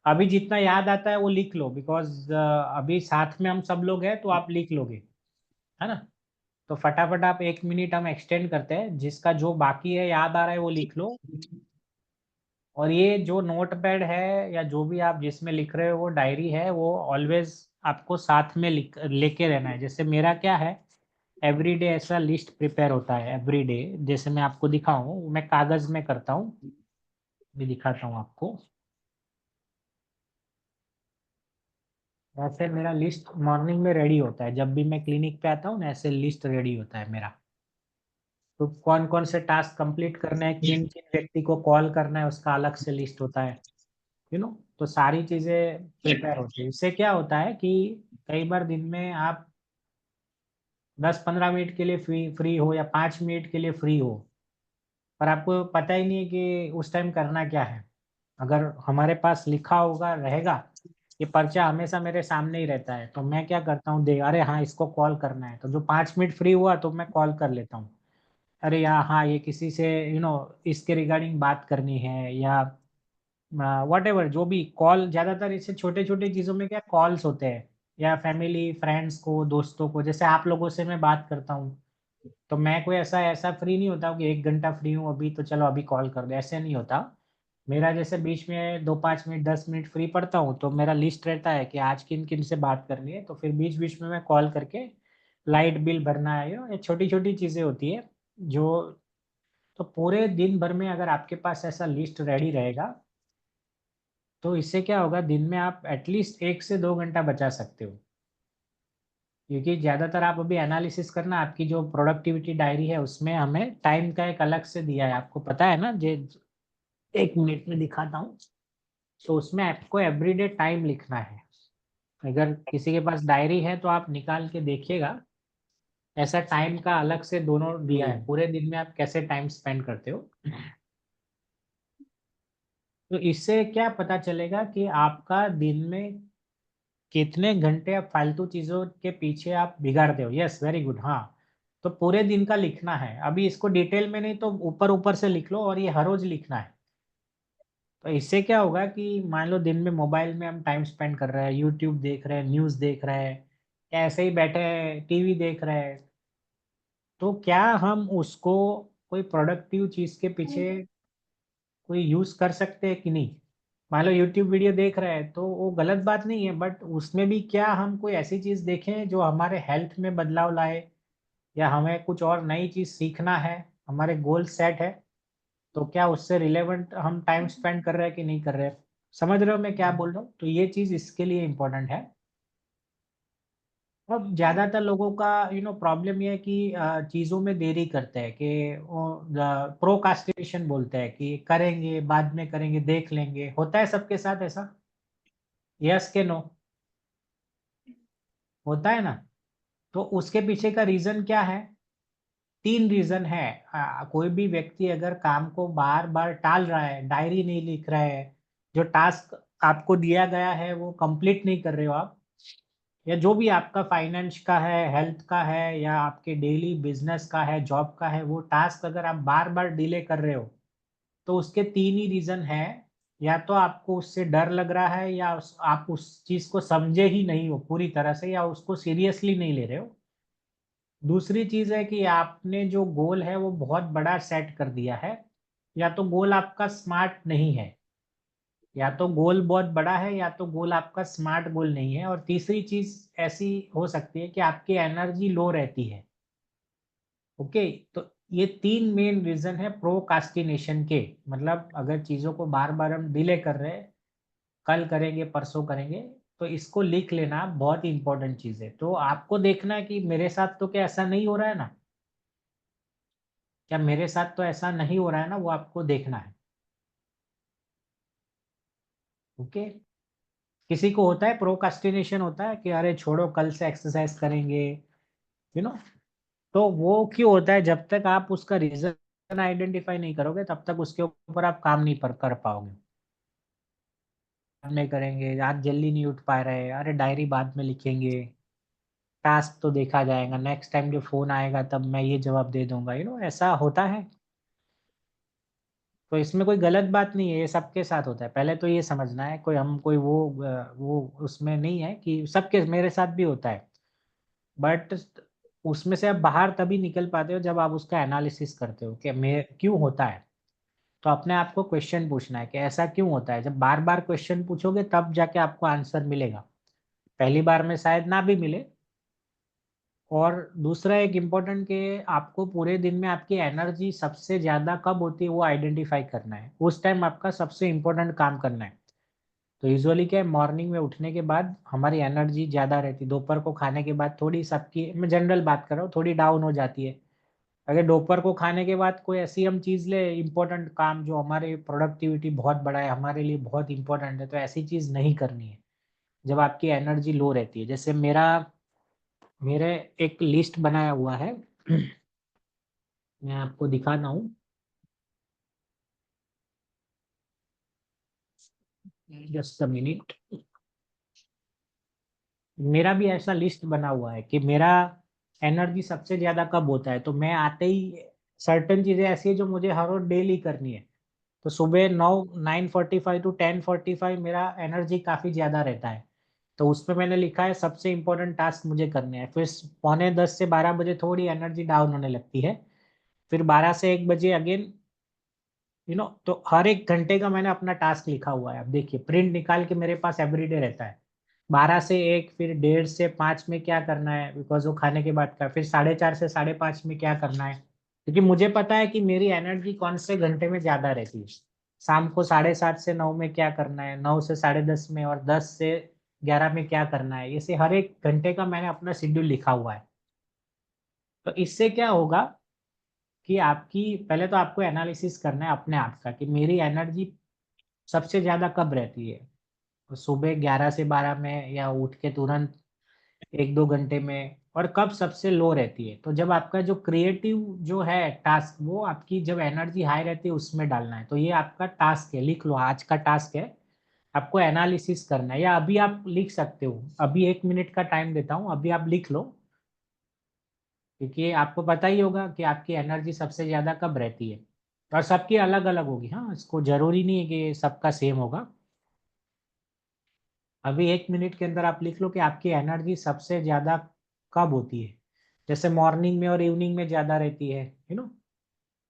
[SPEAKER 1] अभी जितना याद आता है वो लिख लो, बिकॉज अभी साथ में हम सब लोग हैं तो आप लिख लोगे, है ना। तो फटाफट आप 1 मिनट हम एक्सटेंड करते हैं, जिसका जो बाकी है याद आ रहा है वो लिख लो। और ये जो नोट पैड है या जो भी आप जिसमें लिख रहे हो वो डायरी है, वो ऑलवेज आपको साथ में लिख लेके रहना है। जैसे मेरा क्या है, एवरी डे ऐसा लिस्ट प्रिपेयर होता है एवरी डे। जैसे मैं आपको दिखाऊं, मैं कागज में करता हूँ, भी दिखाता हूँ आपको। ऐसे मेरा लिस्ट मॉर्निंग में रेडी होता है, जब भी मैं क्लिनिक पे आता हूँ ना, ऐसे लिस्ट रेडी होता है मेरा। तो कौन कौन से टास्क कंप्लीट करने हैं, किन किन व्यक्ति को कॉल करना है, उसका अलग से लिस्ट होता है, तो सारी चीजें प्रिपेयर होती है। इससे क्या होता है कि कई बार दिन में आप 10-15 मिनट के लिए फ्री फ्री हो, या 5 मिनट के लिए फ्री हो, पर आपको पता ही नहीं है कि उस टाइम करना क्या है। अगर हमारे पास लिखा होगा रहेगा, ये पर्चा हमेशा मेरे सामने ही रहता है, तो मैं क्या करता हूँ, दे अरे हाँ इसको कॉल करना है, तो जो 5 मिनट फ्री हुआ तो मैं कॉल कर लेता हूँ। अरे यार हाँ, ये किसी से इसके रिगार्डिंग बात करनी है, या वट एवर, जो भी कॉल, ज़्यादातर इससे छोटे छोटे चीज़ों में क्या कॉल्स होते हैं, या फैमिली फ्रेंड्स को, दोस्तों को, जैसे आप लोगों से मैं बात करता हूँ, तो मैं कोई ऐसा ऐसा फ्री नहीं होता हूँ कि 1 घंटा फ्री हूँ अभी तो चलो अभी कॉल कर दो, ऐसे नहीं होता। मेरा जैसे बीच में 2-5 मिनट 10 मिनट फ्री पड़ता हूँ, तो मेरा लिस्ट रहता है कि आज किन किन से बात करनी है, तो फिर बीच बीच में मैं कॉल करके लाइट बिल भरना है, ये छोटी छोटी चीज़ें होती है जो। तो पूरे दिन भर में अगर आपके पास ऐसा लिस्ट रेडी रहेगा, तो इससे क्या होगा, दिन में आप एटलीस्ट 1 से 2 घंटा बचा सकते हो। क्योंकि ज़्यादातर आप अभी एनालिसिस करना, आपकी जो प्रोडक्टिविटी डायरी है उसमें हमें टाइम का एक अलग से दिया है, आपको पता है ना, जे 1 मिनट में दिखाता हूँ। तो उसमें आपको एवरीडे टाइम लिखना है। अगर किसी के पास डायरी है तो आप निकाल के देखिएगा, ऐसा टाइम का अलग से दोनों दिया है, पूरे दिन में आप कैसे टाइम स्पेंड करते हो। तो इससे क्या पता चलेगा कि आपका दिन में कितने घंटे आप फालतू चीज़ों के पीछे आप बिगाड़ते हो। Yes, very good. हाँ, तो पूरे दिन का लिखना है। अभी इसको डिटेल में नहीं तो ऊपर ऊपर से लिख लो, और ये हर रोज लिखना है। तो इससे क्या होगा कि मान लो दिन में मोबाइल में हम टाइम स्पेंड कर रहे हैं, यूट्यूब देख रहे हैं, न्यूज़ देख रहे हैं, या ऐसे ही बैठे हैं टीवी देख रहे हैं, तो क्या हम उसको कोई प्रोडक्टिव चीज़ के पीछे कोई यूज़ कर सकते हैं कि नहीं। मान लो यूट्यूब वीडियो देख रहे हैं तो वो गलत बात नहीं है, बट उसमें भी क्या हम कोई ऐसी चीज़ देखें जो हमारे हेल्थ में बदलाव लाए, या हमें कुछ और नई चीज़ सीखना है, हमारे गोल सेट है, तो क्या उससे रिलेवेंट हम टाइम स्पेंड कर रहे हैं कि नहीं कर रहे हैं। समझ रहे हो मैं क्या बोल रहा हूँ। तो ये चीज़ इसके लिए इम्पोर्टेंट है। अब ज़्यादातर लोगों का प्रॉब्लम ये है कि चीज़ों में देरी करते हैं, कि प्रोकास्टिनेशन बोलते हैं कि करेंगे, बाद में करेंगे, देख लेंगे। होता है सबके साथ ऐसा? यस के नो? होता है ना। तो उसके पीछे का रीज़न क्या है? 3 रीज़न है। कोई भी व्यक्ति अगर काम को बार बार टाल रहा है, डायरी नहीं लिख रहा है, जो टास्क आपको दिया गया है वो कंप्लीट नहीं कर रहे हो आप, या जो भी आपका फाइनेंस का है, हेल्थ का है, या आपके डेली बिजनेस का है, जॉब का है, वो टास्क अगर आप बार बार डिले कर रहे हो, तो उसके 3 ही रीज़न है। या तो आपको उससे डर लग रहा है, या आप उस चीज़ को समझे ही नहीं हो पूरी तरह से, या उसको सीरियसली नहीं ले रहे हो। दूसरी चीज़ है कि आपने जो गोल है वो बहुत बड़ा सेट कर दिया है, या तो गोल आपका स्मार्ट नहीं है, या तो गोल बहुत बड़ा है, या तो गोल आपका स्मार्ट गोल नहीं है। और तीसरी चीज़ ऐसी हो सकती है कि आपकी एनर्जी लो रहती है। ओके, तो ये 3 मेन रीज़न है प्रोकास्टिनेशन के। मतलब अगर चीज़ों को बार बार हम डिले कर रहे हैं, कल करेंगे, परसों करेंगे, तो इसको लिख लेना बहुत इंपॉर्टेंट चीज़ है। तो आपको देखना है कि मेरे साथ तो क्या ऐसा नहीं हो रहा है ना, क्या मेरे साथ तो ऐसा नहीं हो रहा है ना, वो आपको देखना है। ओके। किसी को होता है प्रोकास्टिनेशन, होता है कि अरे छोड़ो कल से एक्सरसाइज करेंगे, यू नो तो वो क्यों होता है? जब तक आप उसका रीजन आइडेंटिफाई नहीं करोगे तब तक उसके ऊपर आप काम नहीं कर पाओगे। बाद में करेंगे, आज जल्दी नहीं उठ पा रहे, अरे डायरी बाद में लिखेंगे, टास्क तो देखा जाएगा, नेक्स्ट टाइम जो फोन आएगा तब मैं ये जवाब दे दूंगा, ऐसा होता है। तो इसमें कोई गलत बात नहीं है, ये सबके साथ होता है। पहले तो ये समझना है, कोई हम कोई वो उसमें नहीं है कि सबके, मेरे साथ भी होता है। बट उसमें से आप बाहर तभी निकल पाते हो जब आप उसका एनालिसिस करते हो कि मैं क्यों होता है। तो अपने आप को क्वेश्चन पूछना है कि ऐसा क्यों होता है। जब बार बार क्वेश्चन पूछोगे तब जाके आपको आंसर मिलेगा, पहली बार में शायद ना भी मिले। और दूसरा एक इम्पोर्टेंट कि आपको पूरे दिन में आपकी एनर्जी सबसे ज़्यादा कब होती है वो आइडेंटिफाई करना है। उस टाइम आपका सबसे इम्पोर्टेंट काम करना है। तो यूजुअली क्या है, मॉर्निंग में उठने के बाद हमारी एनर्जी ज़्यादा रहती है, दोपहर को खाने के बाद थोड़ी, सबकी मैं जनरल बात कर रहा हूँ, थोड़ी डाउन हो जाती है। अगर दोपहर को खाने के बाद कोई ऐसी हम चीज़ ले, इम्पोर्टेंट काम जो हमारे प्रोडक्टिविटी बहुत बड़ा है, हमारे लिए बहुत इंपॉर्टेंट है, तो ऐसी चीज़ नहीं करनी है जब आपकी एनर्जी लो रहती है। जैसे मेरे एक लिस्ट बनाया हुआ है, मैं आपको दिखाता हूँ। Just a minute. मेरा भी ऐसा लिस्ट बना हुआ है कि मेरा एनर्जी सबसे ज़्यादा कब होता है। तो मैं आते ही सर्टेन चीज़ें ऐसी है जो मुझे हर रोज डेली करनी है। तो सुबह 9:45 टू 10:45 मेरा एनर्जी काफ़ी ज़्यादा रहता है। तो उसमें मैंने लिखा है सबसे इम्पोर्टेंट टास्क मुझे करने हैं। फिर पौने 10 से 12 बजे थोड़ी एनर्जी डाउन होने लगती है। फिर 12 से 1 बजे अगेन, तो हर एक घंटे का मैंने अपना टास्क लिखा हुआ है। अब देखिए, प्रिंट निकाल के मेरे पास एवरीडे रहता है। 12 से 1, फिर 1:30 से 5 में क्या करना है, बिकॉज वो खाने के बाद का। फिर 4:30 से 5:30 में क्या करना है, क्योंकि मुझे पता है कि मेरी एनर्जी कौन से घंटे में ज़्यादा रहती है। शाम को 7:30 से 9 में क्या करना है, 9 से 10:30 में, और 10 से 11 में क्या करना है। इसे हर एक घंटे का मैंने अपना शेड्यूल लिखा हुआ है। तो इससे क्या होगा कि आपकी, पहले तो आपको एनालिसिस करना है अपने आप का कि मेरी एनर्जी सबसे ज़्यादा कब रहती है। तो सुबह 11 से 12 में, या उठ के तुरंत 1-2 घंटे में, और कब सबसे लो रहती है। तो जब आपका जो क्रिएटिव जो है टास्क, वो आपकी जब एनर्जी हाई रहती है उसमें डालना है। तो ये आपका टास्क है, लिख लो, आज का टास्क है, आपको एनालिसिस करना है। या अभी आप लिख सकते हो, अभी 1 मिनट का टाइम देता हूँ, अभी आप लिख लो, क्योंकि आपको पता ही होगा कि आपकी एनर्जी सबसे ज़्यादा कब रहती है, और सबकी अलग अलग होगी। हाँ, इसको जरूरी नहीं है कि सबका सेम होगा। अभी 1 मिनट के अंदर आप लिख लो कि आपकी एनर्जी सबसे ज़्यादा कब होती है। जैसे मॉर्निंग में और इवनिंग में ज़्यादा रहती है,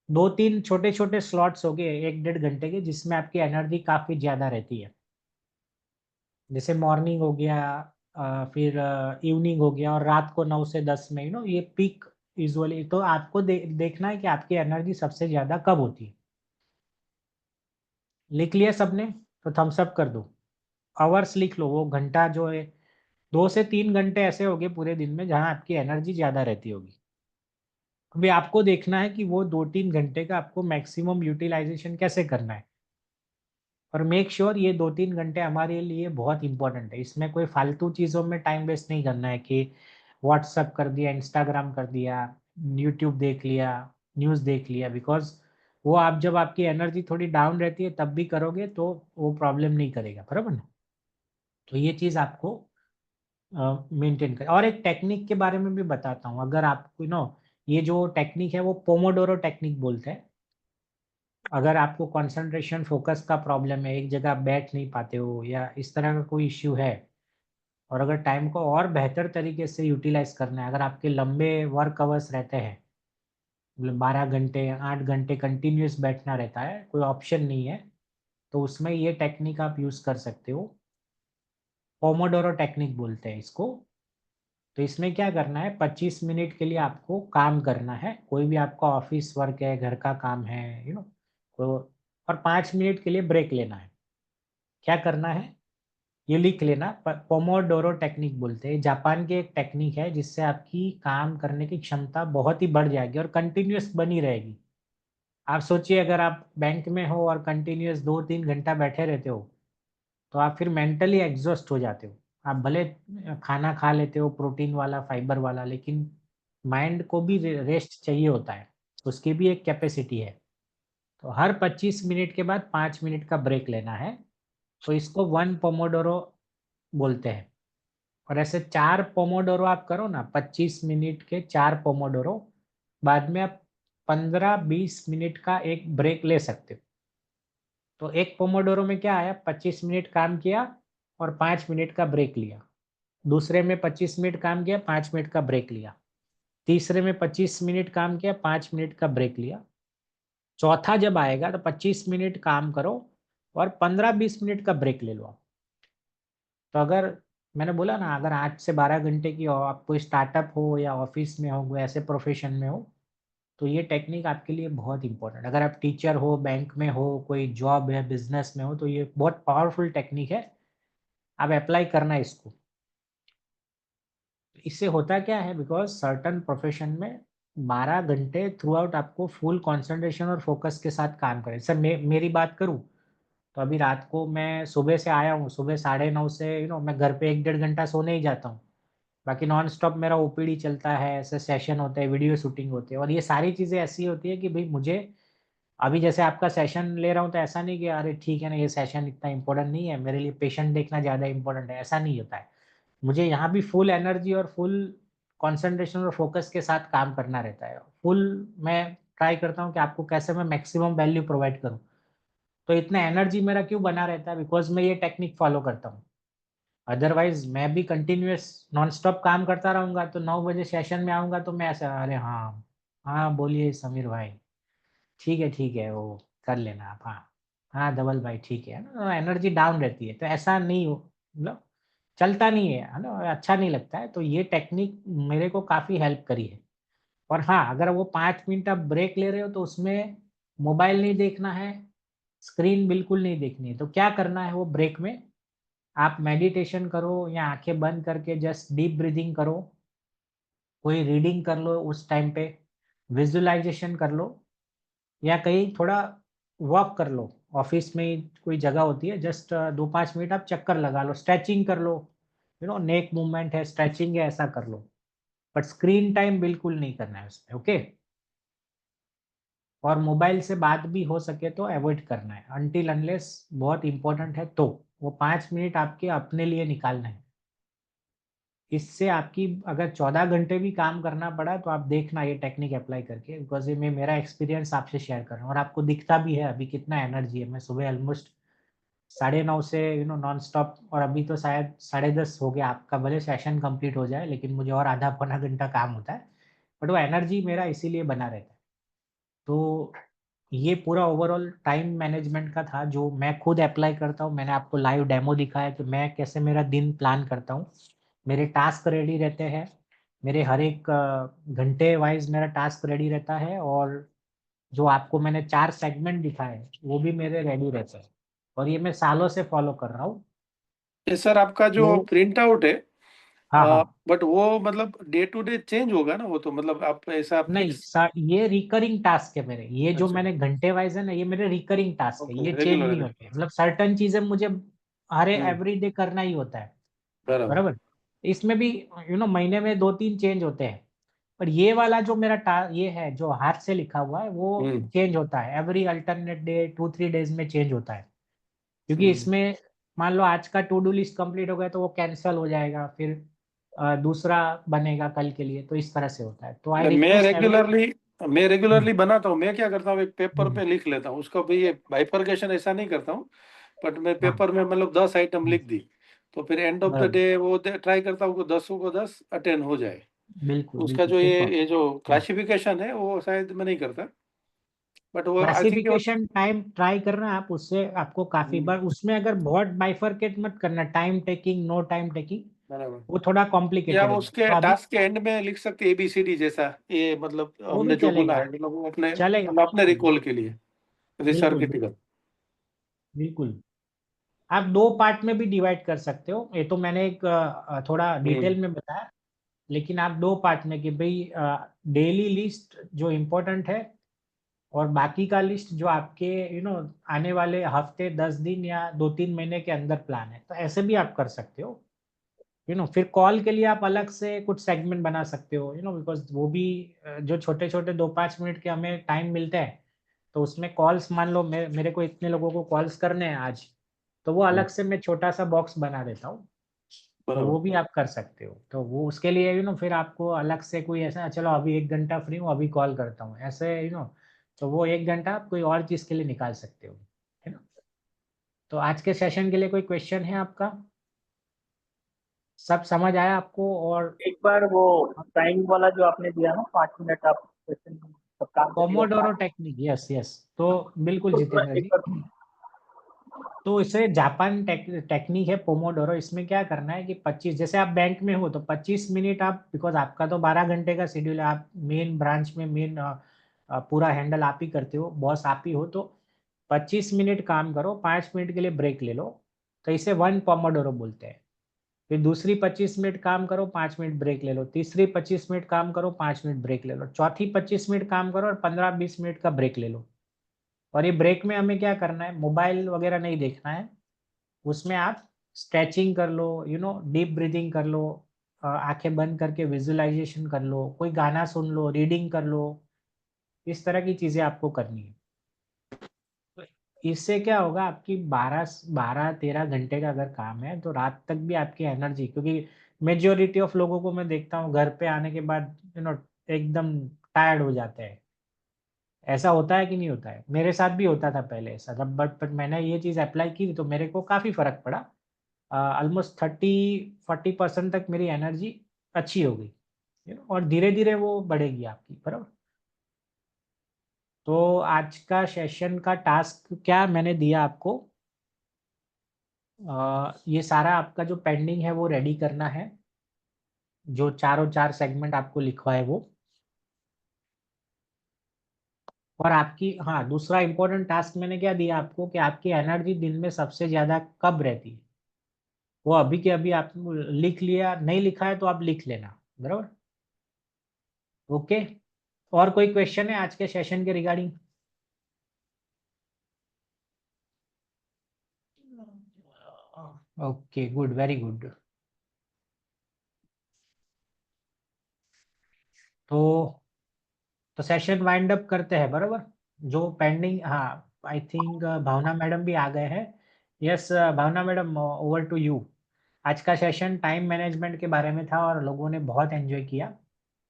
[SPEAKER 1] 2-3 छोटे छोटे स्लॉट्स हो गए 1-1.5 घंटे के, जिसमें आपकी एनर्जी काफ़ी ज़्यादा रहती है। जैसे मॉर्निंग हो गया, फिर इवनिंग हो गया, और रात को 9 से 10 में, ये पीक यूजुअली। तो आपको देखना है कि आपकी एनर्जी सबसे ज़्यादा कब होती है। लिख लिया सबने? तो थम्स अप कर दो। आवर्स लिख लो, वो घंटा जो है, 2 से 3 घंटे ऐसे हो गए पूरे दिन में जहां आपकी एनर्जी ज़्यादा रहती होगी। अभी आपको देखना है कि वो 2-3 घंटे का आपको मैक्सिमम यूटिलाइजेशन कैसे करना है। और मेक श्योर ये 2-3 घंटे हमारे लिए बहुत इंपॉर्टेंट है। इसमें कोई फालतू चीज़ों में टाइम वेस्ट नहीं करना है कि व्हाट्सअप कर दिया, इंस्टाग्राम कर दिया, यूट्यूब देख लिया, न्यूज़ देख लिया। बिकॉज वो आप जब आपकी एनर्जी थोड़ी डाउन रहती है तब भी करोगे तो वो प्रॉब्लम नहीं करेगा, बराबर ना। तो ये चीज़ आपको मेंटेन कर। और एक टेक्निक के बारे में भी बताता हूँ, अगर आपको ये जो टेक्निक है वो पोमोडोरो टेक्निक बोलते हैं। अगर आपको कंसंट्रेशन फोकस का प्रॉब्लम है, एक जगह बैठ नहीं पाते हो, या इस तरह का कोई इश्यू है, और अगर टाइम को और बेहतर तरीके से यूटिलाइज करना है, अगर आपके लंबे वर्क आवर्स रहते हैं, मतलब 12 घंटे 8 घंटे कंटिन्यूस बैठना रहता है, कोई ऑप्शन नहीं है, तो उसमें ये टेक्निक आप यूज़ कर सकते हो। पोमोडोरो टेक्निक बोलते हैं इसको। तो इसमें क्या करना है, 25 मिनट के लिए आपको काम करना है, कोई भी आपका ऑफिस वर्क है, घर का काम है, तो, और 5 मिनट के लिए ब्रेक लेना है। क्या करना है ये लिख लेना, पोमोडोरो टेक्निक बोलते हैं। जापान की एक टेक्निक है जिससे आपकी काम करने की क्षमता बहुत ही बढ़ जाएगी और कंटिन्यूस बनी रहेगी। आप सोचिए, अगर आप बैंक में हो और कंटिन्यूस 2-3 घंटा बैठे रहते हो, तो आप फिर मेंटली एग्जॉस्ट हो जाते हो। आप भले खाना खा लेते हो प्रोटीन वाला, फाइबर वाला, लेकिन माइंड को भी रेस्ट चाहिए होता है, उसकी भी एक कैपेसिटी है। तो हर 25 मिनट के बाद 5 मिनट का ब्रेक लेना है। तो इसको 1 पोमोडोरो बोलते हैं। और ऐसे 4 पोमोडोरो आप करो ना, 25 मिनट के 4 पोमोडोरो, बाद में आप 15-20 मिनट का एक ब्रेक ले सकते हो। तो एक पोमोडोरो में क्या आया, 25 मिनट काम किया और 5 मिनट का ब्रेक लिया। दूसरे में 25 मिनट काम किया, 5 मिनट का ब्रेक लिया। तीसरे में 25 मिनट काम किया, 5 मिनट का ब्रेक लिया। चौथा जब आएगा तो 25 मिनट काम करो और 15-20 मिनट का ब्रेक ले लो आप। तो अगर मैंने बोला ना, अगर 8 से 12 घंटे की आप कोई स्टार्टअप हो या ऑफिस में हो, कोई ऐसे प्रोफेशन में हो, तो ये टेक्निक आपके लिए बहुत इंपॉर्टेंट। अगर आप टीचर हो, बैंक में हो, कोई जॉब है, बिजनेस में हो, तो ये बहुत पावरफुल टेक्निक है, आप अप्लाई करना इसको। इससे होता क्या है, बिकॉज सर्टन प्रोफेशन में 12 घंटे थ्रू आउट आपको फुल कंसंट्रेशन और फोकस के साथ काम करें। सर मेरी बात करूं, तो अभी रात को मैं सुबह से आया हूँ, सुबह 9:30 से मैं घर पे 1-1.5 घंटा सोने ही जाता हूँ। बाकी नॉन स्टॉप मेरा ओपीडी चलता है, ऐसे सेशन होते हैं, वीडियो शूटिंग होती है, और ये सारी चीज़ें ऐसी होती है कि भाई मुझे अभी जैसे आपका सेशन ले रहा हूँ, तो ऐसा नहीं कि अरे ठीक है ना, ये सेशन इतना इंपॉर्टेंट नहीं है मेरे लिए, पेशेंट देखना ज़्यादा इंपॉर्टेंट है, ऐसा नहीं होता है। मुझे यहाँ भी फुल एनर्जी और फुल कंसंट्रेशन और फोकस के साथ काम करना रहता है। फुल मैं ट्राई करता हूँ कि आपको कैसे मैं मैक्सिमम वैल्यू प्रोवाइड करूँ। तो इतना एनर्जी मेरा क्यों बना रहता है, बिकॉज मैं ये टेक्निक फॉलो करता हूँ। अदरवाइज मैं भी कंटिन्यूस नॉन स्टॉप काम करता रहूंगा, तो 9 बजे सेशन में आऊंगा तो मैं ऐसा, अरे हाँ हाँ बोलिए समीर भाई, ठीक है वो कर लेना आप, हाँ हाँ धवल भाई ठीक है ना, एनर्जी डाउन रहती है, तो ऐसा नहीं हो, मतलब चलता नहीं है ना, अच्छा नहीं लगता है। तो ये टेक्निक मेरे को काफ़ी हेल्प करी है। और हाँ, अगर वो 5 मिनट आप ब्रेक ले रहे हो तो उसमें मोबाइल नहीं देखना है, स्क्रीन बिल्कुल नहीं देखनी है। तो क्या करना है, वो ब्रेक में आप मेडिटेशन करो, या आंखें बंद करके जस्ट डीप ब्रीदिंग करो, कोई रीडिंग कर लो उस टाइम पे, विजुअलाइजेशन कर लो, या कहीं थोड़ा वॉक कर लो। ऑफिस में ही कोई जगह होती है, जस्ट 2-5 मिनट आप चक्कर लगा लो, स्ट्रेचिंग कर लो, नेक मूवमेंट है, स्ट्रेचिंग है, ऐसा कर लो, बट स्क्रीन टाइम बिल्कुल नहीं करना है उसमें, ओके। और मोबाइल से बात भी हो सके तो अवॉइड करना है अनटिल अनलेस बहुत इंपॉर्टेंट है, तो वो 5 मिनट आपके अपने लिए निकालना है। इससे आपकी अगर 14 घंटे भी काम करना पड़ा तो आप देखना ये टेक्निक अप्लाई करके, बिकॉज ये मैं मेरा एक्सपीरियंस आपसे शेयर कर रहा हूँ और आपको दिखता भी है अभी कितना एनर्जी है। मैं सुबह ऑलमोस्ट 9:30 से नॉन स्टॉप, और अभी तो शायद 10:30 हो गया आपका, भले सेशन कंप्लीट हो जाए लेकिन मुझे और आधा पौना घंटा काम होता है, बट वो एनर्जी मेरा इसीलिए बना रहता है। तो ये पूरा ओवरऑल टाइम मैनेजमेंट का था जो मैं खुद अप्लाई करता हूँ। मैंने आपको लाइव डेमो दिखाया कि मैं कैसे मेरा दिन प्लान करता हूँ। मेरे टास्क रेडी रहते हैं, मेरे हर एक घंटे वाइज मेरा टास्क रेडी रहता है, और जो आपको मैंने 4 सेगमेंट दिखाए वो भी मेरे रेडी रहते हैं, और ये मैं सालों से फॉलो कर रहा हूँ।
[SPEAKER 2] ये सर आपका जो
[SPEAKER 1] तो
[SPEAKER 2] प्रिंट आउट है,
[SPEAKER 1] हाँ हाँ,
[SPEAKER 2] बट वो मतलब डे टू डे चेंज होगा ना, वो तो मतलब आप ऐसा
[SPEAKER 1] नहीं
[SPEAKER 2] फिक्स।
[SPEAKER 1] ये रिकरिंग टास्क है मेरे, ये जो
[SPEAKER 2] अच्छा,
[SPEAKER 1] मैंने घंटे वाइज है ना, ये मेरे रिकरिंग टास्क है,
[SPEAKER 2] ओके,
[SPEAKER 1] ये चेंज
[SPEAKER 2] रेगुलर
[SPEAKER 1] नहीं
[SPEAKER 2] है।
[SPEAKER 1] होते, मतलब सर्टन चीजें मुझे हर
[SPEAKER 2] हम्म,
[SPEAKER 1] एवरी डे करना ही होता है,
[SPEAKER 2] बराबर।
[SPEAKER 1] बराबर। इसमें भी महीने में 2-3 चेंज होते हैं, पर ये वाला जो मेरा ये है जो हाथ से लिखा हुआ है वो
[SPEAKER 2] हम्म,
[SPEAKER 1] चेंज होता है एवरी अल्टरनेट डे, 2-3 डेज में चेंज होता है, क्योंकि
[SPEAKER 2] हम्म।
[SPEAKER 1] इसमें मान लो आज का टू डू लिस्ट कंप्लीट हो गया तो वो कैंसिल हो जाएगा, फिर दूसरा बनेगा कल के लिए, तो इस तरह से होता है। तो आई
[SPEAKER 2] नहीं,
[SPEAKER 1] रिक्वेस्ट एवरी।
[SPEAKER 2] मैं रेगुलरली बनाता हूँ। मैं क्या करता हूँ, एक पेपर पे लिख लेता हूँ उसका भी, ये बाइफरकेशन ऐसा नहीं करता हूँ, बट मैं
[SPEAKER 1] हाँ,
[SPEAKER 2] पेपर में मतलब 10 आइटम लिख दी, तो फिर एंड ऑफ द
[SPEAKER 1] बराबर,
[SPEAKER 2] डे वो ट्राई करता हूँ कि 10 को 10 अटेंड हो जाए।
[SPEAKER 1] बिल्कुल
[SPEAKER 2] उसका
[SPEAKER 1] बिल्कुल
[SPEAKER 2] जो
[SPEAKER 1] सुपर।
[SPEAKER 2] ये जो क्लासिफिकेशन है वो शायद मैं नहीं करता, बट वो आई थिंक वो।
[SPEAKER 1] क्लासिफिकेशन टाइम ट्राई करना आप, उससे आपको काफी
[SPEAKER 2] हम्म,
[SPEAKER 1] बार उसमें अगर बहुत बाइफरकेट मत करना, time taking no time taking,
[SPEAKER 2] बराबर।
[SPEAKER 1] वो थोड़ा
[SPEAKER 2] या
[SPEAKER 1] कॉम्प्लिकेटेड होगा,
[SPEAKER 2] उसके
[SPEAKER 1] तो अभी
[SPEAKER 2] टास्क के एंड में लिख सकते ABCD जैसा, ये मतलब
[SPEAKER 1] वो भी
[SPEAKER 2] हमने जो बोला
[SPEAKER 1] चलेगा,
[SPEAKER 2] है मतलब वो अपने
[SPEAKER 1] चलेगा,
[SPEAKER 2] मतलब अपने
[SPEAKER 1] बिल्कुल
[SPEAKER 2] रिकॉल के लिए
[SPEAKER 1] बिल्कुल
[SPEAKER 2] रिसर्किटिकल।
[SPEAKER 1] बिल्कुल। आप 2 पार्ट में भी डिवाइड कर सकते हो, ये तो मैंने एक थोड़ा
[SPEAKER 2] हम्म,
[SPEAKER 1] डिटेल में बताया, लेकिन आप 2 पार्ट में कि भाई डेली लिस्ट जो इम्पोर्टेंट है, और बाकी का लिस्ट जो आपके आने वाले हफ्ते 10 दिन या 2-3 महीने के अंदर प्लान है, तो ऐसे भी आप कर सकते हो। फिर कॉल के लिए आप अलग से कुछ सेगमेंट बना सकते हो, बिकॉज वो भी जो छोटे छोटे 2-5 मिनट के हमें टाइम मिलते हैं, तो उसमें कॉल्स मान लो मेरे को इतने लोगों को कॉल्स करने हैं आज, तो वो
[SPEAKER 2] हम्म,
[SPEAKER 1] अलग से मैं छोटा सा बॉक्स बना देता हूँ, तो
[SPEAKER 2] बराबर।
[SPEAKER 1] वो भी आप कर सकते हो। तो वो उसके लिए फिर आपको अलग से कोई ऐसा चलो अभी 1 घंटा फ्री हूँ अभी कॉल करता हूँ ऐसे तो वो 1 घंटा आप कोई और चीज के लिए निकाल सकते हो, है ना। तो आज के सेशन के लिए कोई क्वेश्चन है आपका? सब समझ आया आपको? और
[SPEAKER 8] एक बार वो टाइम वाला जो आपने दिया ना, 5 मिनट आप क्वेश्चन सब काम करिएगा
[SPEAKER 1] Pomodoro
[SPEAKER 8] 5 minute,
[SPEAKER 1] technique, yes yes, तो बिल्कुल
[SPEAKER 8] तो थोड़ा
[SPEAKER 1] जितेंद्र
[SPEAKER 8] एक
[SPEAKER 1] जी।
[SPEAKER 8] बार।
[SPEAKER 1] तो इसे जापान टेक्निक है पोमोडोरो। इसमें क्या करना है कि 25, जैसे आप बैंक में हो तो 25 मिनट आप, बिकॉज आपका तो 12 घंटे का शेड्यूल है, आप मेन ब्रांच में मेन पूरा हैंडल आप ही करते हो, बॉस आप ही हो, तो 25 मिनट काम करो, 5 मिनट के लिए ब्रेक ले लो, तो इसे 1 पोमोडोरो बोलते हैं। फिर दूसरी 25 मिनट काम करो, 5 मिनट ब्रेक ले लो, तीसरी 25 मिनट काम करो, 5 मिनट ब्रेक ले लो, चौथी 25 मिनट काम करो और 15-20 मिनट का ब्रेक ले लो। और ये ब्रेक में हमें क्या करना है, मोबाइल वगैरह नहीं देखना है, उसमें आप स्ट्रेचिंग कर लो, डीप ब्रीदिंग कर लो, आंखें बंद करके विजुअलाइजेशन कर लो, कोई गाना सुन लो, रीडिंग कर लो, इस तरह की चीजें आपको करनी है। तो इससे क्या होगा, आपकी 12-13 घंटे का अगर काम है तो रात तक भी आपकी एनर्जी, क्योंकि मेजोरिटी ऑफ लोगों को मैं देखता हूँ घर पे आने के बाद एकदम टायर्ड हो जाते हैं। ऐसा होता है कि नहीं होता है? मेरे साथ भी होता था पहले ऐसा, जब बट मैंने ये चीज़ अप्लाई की तो मेरे को काफ़ी फर्क पड़ा, ऑलमोस्ट 30-40% तक मेरी एनर्जी अच्छी हो गई, और धीरे धीरे वो बढ़ेगी आपकी, बराबर। तो आज का सेशन का टास्क क्या मैंने दिया आपको, ये सारा आपका जो पेंडिंग है वो रेडी करना है, जो चारों चार सेगमेंट आपको लिखवा है वो, और आपकी, हाँ, दूसरा इंपॉर्टेंट टास्क मैंने क्या दिया आपको कि आपकी एनर्जी दिन में सबसे ज्यादा कब रहती है, वो अभी के अभी आप लिख लिया, नहीं लिखा है तो आप लिख लेना, बराबर। ओके, और कोई क्वेश्चन है आज के सेशन के regarding? Okay, good, very good. तो सेशन वाइंड अप करते हैं बराबर, जो पेंडिंग। हाँ, आई थिंक भावना मैडम भी आ गए हैं। Yes Bhavna madam, over to you. आज का सेशन टाइम मैनेजमेंट के बारे में था और लोगों ने बहुत एंजॉय किया,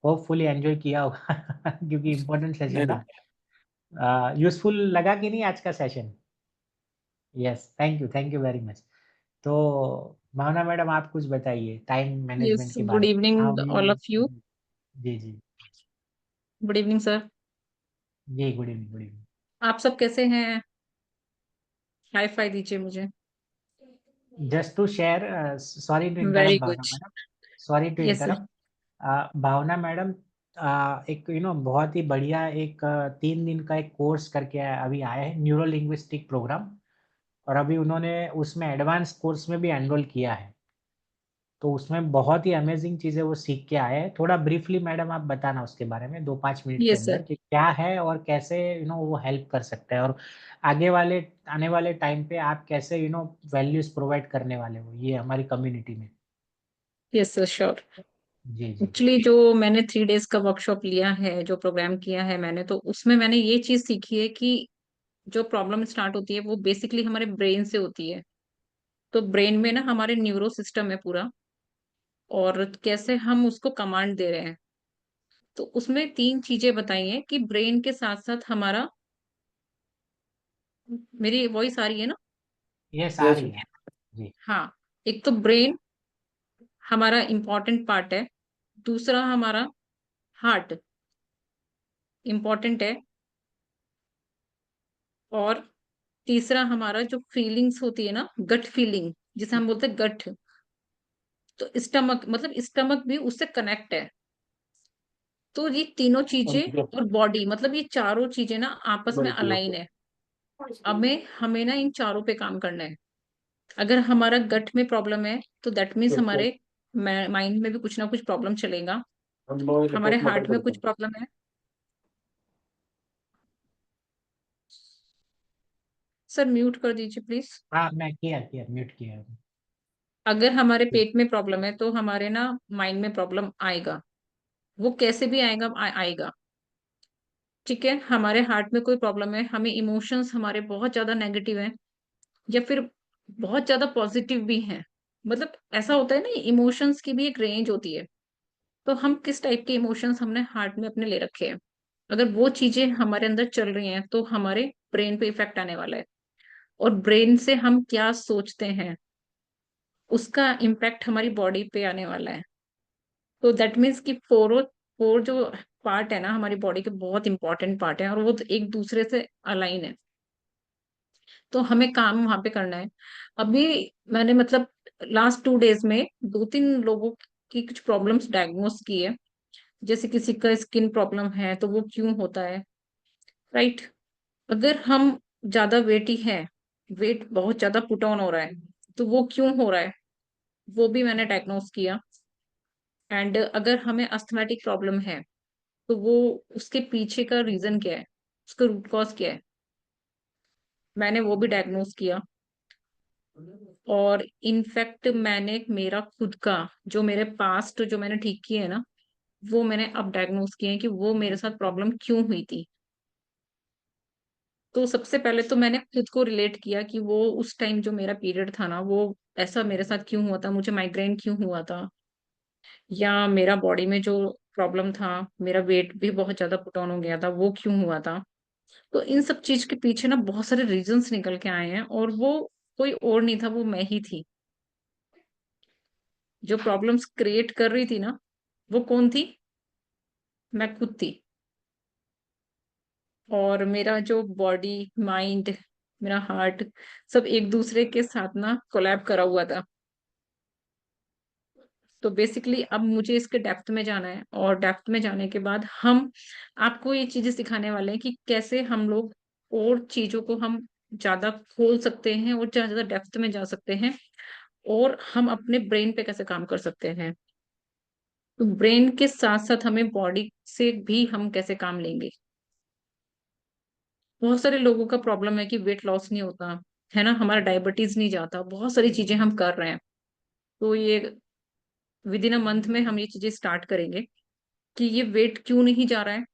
[SPEAKER 1] होपफुली एंजॉय किया होगा क्योंकि इम्पोर्टेंट
[SPEAKER 2] नहीं
[SPEAKER 1] सेशन
[SPEAKER 2] नहीं,
[SPEAKER 1] था। यूजफुल लगा कि नहीं आज का session? Yes, thank you very much. तो भावना मैडम आप कुछ बताइए टाइम
[SPEAKER 3] यस,
[SPEAKER 1] मैनेजमेंट के
[SPEAKER 3] गुड
[SPEAKER 1] बारे में, how
[SPEAKER 3] evening
[SPEAKER 1] do
[SPEAKER 3] all
[SPEAKER 1] you?
[SPEAKER 3] Of you.
[SPEAKER 1] जी जी।
[SPEAKER 3] Good evening sir.
[SPEAKER 1] जी गुड इवनिंग, गुड इवनिंग।
[SPEAKER 3] आप सब कैसे हैं? हाई फाई दीजिए मुझे।
[SPEAKER 1] Just to share, sorry to
[SPEAKER 3] very
[SPEAKER 1] interrupt
[SPEAKER 3] good.
[SPEAKER 1] Bhavna madam, sorry to
[SPEAKER 3] yes sir.
[SPEAKER 1] Interrupt. Bhavna madam एक बहुत ही बढ़िया एक 3 दिन का एक कोर्स करके अभी आए हैं, न्यूरो लिंग्विस्टिक प्रोग्राम। और अभी उन्होंने उसमें एडवांस कोर्स में भी एनरोल किया है। तो उसमें बहुत ही अमेजिंग चीज़ें वो सीख के आए हैं। थोड़ा ब्रीफली मैडम आप बताना उसके बारे में 2-5 मिनट के
[SPEAKER 3] यस सर।
[SPEAKER 1] अंदर कि क्या है और कैसे वो हेल्प कर सकता है, और आने वाले टाइम पे आप कैसे वैल्यूज प्रोवाइड करने वाले हो ये हमारी कम्युनिटी में।
[SPEAKER 3] Yes sir, sure.
[SPEAKER 1] जी जी।
[SPEAKER 3] एक्चुअली जो मैंने 3 डेज का वर्कशॉप लिया है, जो प्रोग्राम किया है मैंने, तो उसमें मैंने ये चीज सीखी है कि जो प्रॉब्लम स्टार्ट होती है वो बेसिकली हमारे ब्रेन से होती है। तो ब्रेन में ना हमारे न्यूरो सिस्टम है पूरा, और कैसे हम उसको कमांड दे रहे हैं। तो उसमें 3 चीजें बताई हैं कि ब्रेन के साथ साथ हमारा, मेरी वॉइस आ रही है ना?
[SPEAKER 1] ये
[SPEAKER 2] यस
[SPEAKER 1] सारी है। जी।
[SPEAKER 3] हाँ। एक तो ब्रेन हमारा इम्पोर्टेंट पार्ट है। दूसरा हमारा हार्ट इम्पोर्टेंट है। और तीसरा हमारा जो फीलिंग्स होती है ना, गट फीलिंग जिसे हम बोलते हैं गट, तो स्टमक, मतलब स्टमक भी उससे कनेक्ट है। तो ये तीनों चीजें और बॉडी, मतलब ये चारों चीजें ना आपस में अलाइन है। हमें हमें ना इन चारों पे काम करना है। अगर हमारा गट में प्रॉब्लम है तो दैट मीन्स हमारे माइंड में भी कुछ ना कुछ प्रॉब्लम चलेगा। हमारे हार्ट में कुछ प्रॉब्लम है। सर म्यूट कर दीजिए प्लीज।
[SPEAKER 1] हाँ मैं किया किया म्यूट किया।
[SPEAKER 3] अगर हमारे पेट में प्रॉब्लम है तो हमारे ना माइंड में प्रॉब्लम आएगा। वो कैसे भी आएगा, आएगा। ठीक है, हमारे हार्ट में कोई प्रॉब्लम है, हमें इमोशंस हमारे बहुत ज्यादा नेगेटिव हैं या फिर बहुत ज्यादा पॉजिटिव भी हैं। मतलब ऐसा होता है ना, इमोशंस की भी एक रेंज होती है। तो हम किस टाइप के इमोशंस हमने हार्ट में अपने ले रखे हैं, अगर वो चीजें हमारे अंदर चल रही हैं तो हमारे ब्रेन पे इफेक्ट आने वाला है। और ब्रेन से हम क्या सोचते हैं उसका इम्पैक्ट हमारी बॉडी पे आने वाला है। तो दैट मीन्स कि फोर जो पार्ट है ना हमारी बॉडी के, बहुत इंपॉर्टेंट पार्ट है और वो तो एक दूसरे से अलाइन है। तो हमें काम वहां पे करना है। अभी मैंने मतलब लास्ट 2 डेज में 2-3 लोगों की कुछ प्रॉब्लम्स डायग्नोस की है। जैसे किसी का स्किन प्रॉब्लम है तो वो क्यों होता है, राइट? अगर हम ज्यादा वेटी है, वेट बहुत ज्यादा पुट ऑन हो रहा है, तो वो क्यों हो रहा है, वो भी मैंने डायग्नोस किया। एंड अगर हमें अस्थमेटिक प्रॉब्लम है तो वो उसके पीछे का रीजन क्या है, उसका रूट कॉज क्या है, मैंने वो भी डायग्नोस किया। और इनफैक्ट मैंने मेरा खुद का, जो मेरे पास्ट जो मैंने ठीक किए है ना, वो मैंने अब डायग्नोस किए हैं कि वो मेरे साथ प्रॉब्लम क्यों हुई थी। तो सबसे पहले तो मैंने खुद को रिलेट किया कि वो उस टाइम जो मेरा पीरियड था ना, वो ऐसा मेरे साथ क्यों हुआ था, मुझे माइग्रेन क्यों हुआ था, या मेरा बॉडी में जो प्रॉब्लम था, मेरा वेट भी बहुत ज्यादा पुट ऑन हो गया था, वो क्यों हुआ था। तो इन सब चीज के पीछे ना बहुत सारे रीजंस निकल के आए हैं, और वो कोई और नहीं था, वो मैं ही थी। जो प्रॉब्लम्स क्रिएट कर रही थी ना, वो कौन थी? मैं खुद थी। और मेरा जो बॉडी, माइंड, मेरा हार्ट, सब एक दूसरे के साथ ना कोलैब करा हुआ था। तो बेसिकली अब मुझे इसके डेप्थ में जाना है, और डेप्थ में जाने के बाद हम आपको ये चीजें सिखाने वाले हैं कि कैसे हम लोग और चीजों को हम ज्यादा खोल सकते हैं और ज्यादा डेप्थ में जा सकते हैं, और हम अपने ब्रेन पे कैसे काम कर सकते हैं। तो ब्रेन के साथ साथ हमें बॉडी से भी हम कैसे काम लेंगे। बहुत सारे लोगों का प्रॉब्लम है कि वेट लॉस नहीं होता है ना, हमारा डायबिटीज नहीं जाता, बहुत सारी चीजें हम कर रहे हैं। तो ये विद इन अ मंथ में हम ये चीजें स्टार्ट करेंगे। कि ये वेट क्यों नहीं जा रहा है,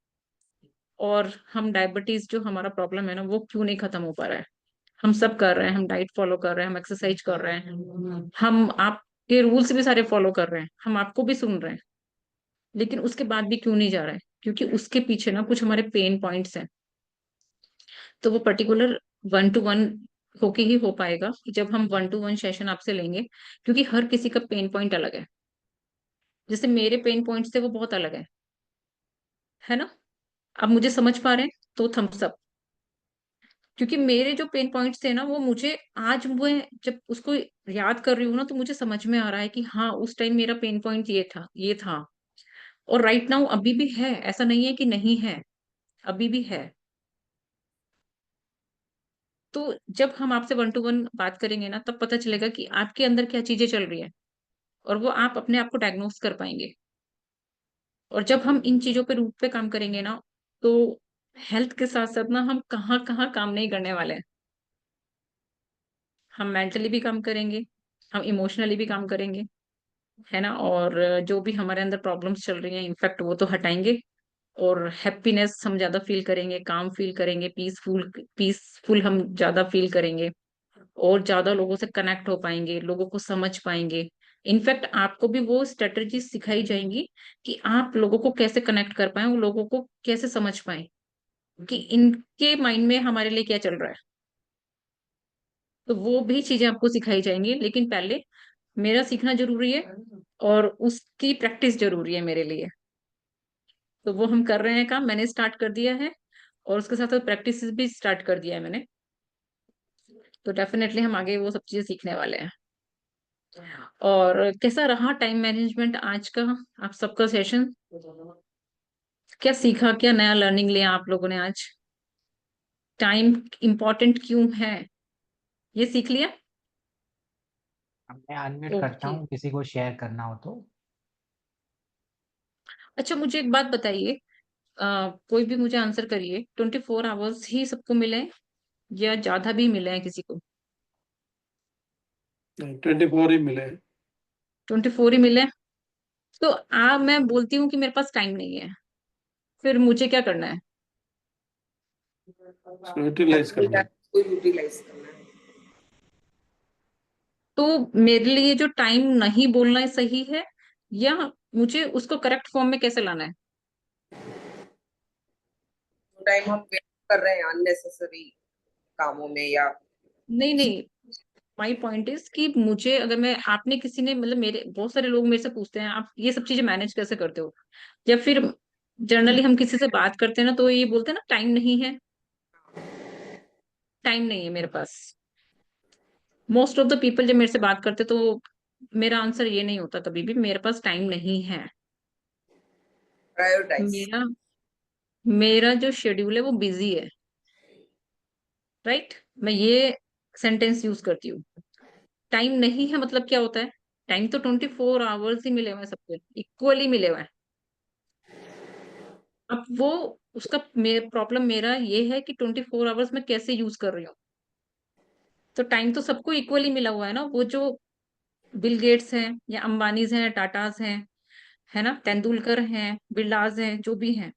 [SPEAKER 3] और हम डायबिटीज जो हमारा प्रॉब्लम है ना वो क्यों नहीं खत्म हो पा रहा है। हम सब कर रहे हैं, हम डाइट फॉलो कर रहे हैं, हम एक्सरसाइज कर रहे हैं, हम आपके रूल्स भी सारे फॉलो कर रहे हैं, हम आपको भी सुन रहे हैं, लेकिन उसके बाद भी क्यों नहीं जा रहा है? क्योंकि उसके पीछे ना कुछ हमारे पेन पॉइंट्स हैं। तो वो पर्टिकुलर 1-to-1 होके ही हो पाएगा कि जब हम 1-to-1 सेशन आपसे लेंगे, क्योंकि हर किसी का पेन पॉइंट अलग है। जैसे मेरे पेन पॉइंट्स थे वो बहुत अलग है ना? अब मुझे समझ पा रहे हैं तो थम्स अप। क्योंकि मेरे जो पेन पॉइंट्स थे ना वो मुझे आज मैं जब उसको याद कर रही हूँ ना तो मुझे समझ में आ रहा है कि हाँ उस टाइम मेरा पेन पॉइंट ये था। और राइट नाउ अभी भी है, ऐसा नहीं है कि नहीं है, अभी भी है। तो जब हम आपसे 1-to-1 बात करेंगे ना तब पता चलेगा कि आपके अंदर क्या चीजें चल रही है, और वो आप अपने आप को डायग्नोस कर पाएंगे। और जब हम इन चीजों पे रूट पे काम करेंगे ना, तो हेल्थ के साथ साथ ना हम कहाँ कहाँ काम नहीं करने वाले हैं। हम मेंटली भी काम करेंगे, हम इमोशनली भी काम करेंगे, है ना? और जो भी हमारे अंदर प्रॉब्लम्स चल रही हैं इनफैक्ट वो तो हटाएंगे, और हैप्पीनेस हम ज्यादा फील करेंगे, काम फील करेंगे, पीसफुल पीसफुल हम ज्यादा फील करेंगे, और ज्यादा लोगों से कनेक्ट हो पाएंगे, लोगों को समझ पाएंगे। इनफैक्ट आपको भी वो स्ट्रेटजी सिखाई जाएंगी कि आप लोगों को कैसे कनेक्ट कर पाए, उन लोगों को कैसे समझ पाए कि इनके माइंड में हमारे लिए क्या चल रहा है। तो वो भी चीजें आपको सिखाई जाएंगी, लेकिन पहले मेरा सीखना जरूरी है और उसकी प्रैक्टिस जरूरी है मेरे लिए। तो वो हम कर रहे हैं, काम मैंने स्टार्ट कर दिया है, और उसके साथ साथ प्रैक्टिस भी स्टार्ट कर दिया है मैंने। तो डेफिनेटली हम आगे वो सब चीजें सीखने वाले हैं। और कैसा रहा टाइम मैनेजमेंट आज का आप सबका सेशन? क्या सीखा, क्या नया लर्निंग लिया आप लोगों ने आज? टाइम इम्पोर्टेंट क्यों है, ये सीख लिया?
[SPEAKER 1] अब मैं अनम्यूट करता
[SPEAKER 3] ओके।
[SPEAKER 1] हूँ, किसी को शेयर करना हो तो।
[SPEAKER 3] अच्छा मुझे एक बात बताइए, कोई भी मुझे आंसर करिए, 24 आवर्स ही सबको मिले हैं या ज्यादा भी मिले हैं किसी को?
[SPEAKER 2] 24 ही मिले।
[SPEAKER 3] 24 ही मिले हैं। तो मैं बोलती हूँ कि मेरे पास टाइम नहीं है, फिर मुझे क्या करना है?
[SPEAKER 2] यूटिलाइज करना है।
[SPEAKER 4] को यूटिलाइज करना है।
[SPEAKER 3] तो मेरे लिए जो टाइम नहीं बोलना है सही है, या मुझे उसको करेक्ट फॉर्म में कैसे लाना है?
[SPEAKER 4] जो टाइम हम वेस्ट कर रहे हैं अननेसेसरी कामों में या
[SPEAKER 3] नहीं नहीं, माई पॉइंट इज कि मुझे अगर मैं आपने किसी ने मतलब मेरे बहुत सारे लोग मेरे से पूछते हैं आप ये सब चीजें मैनेज कैसे करते हो, या फिर जनरली हम किसी से बात करते हैं ना तो ये बोलते हैं ना टाइम नहीं है, टाइम नहीं है मेरे पास। मोस्ट ऑफ द पीपल जब मेरे से बात करते तो मेरा आंसर ये नहीं होता कभी भी मेरे पास टाइम नहीं है।
[SPEAKER 4] प्रायोरिटाइज।
[SPEAKER 3] मेरा मेरा जो शेड्यूल है वो बिजी है, राइट? मैं ये सेंटेंस यूज करती हूँ। टाइम नहीं है मतलब क्या होता है? टाइम तो 24 आवर्स ही मिले हुए हैं सबको, इक्वली मिले हुए हैं। अब वो उसका प्रॉब्लम मेरा ये है कि 24 आवर्स में कैसे यूज कर रही हूँ। तो टाइम तो सबको इक्वली मिला हुआ है ना, वो जो बिल गेट्स हैं या अंबानीज हैं, टाटाज हैं, है ना, तेंदुलकर हैं, बिरलाज हैं, जो भी हैं,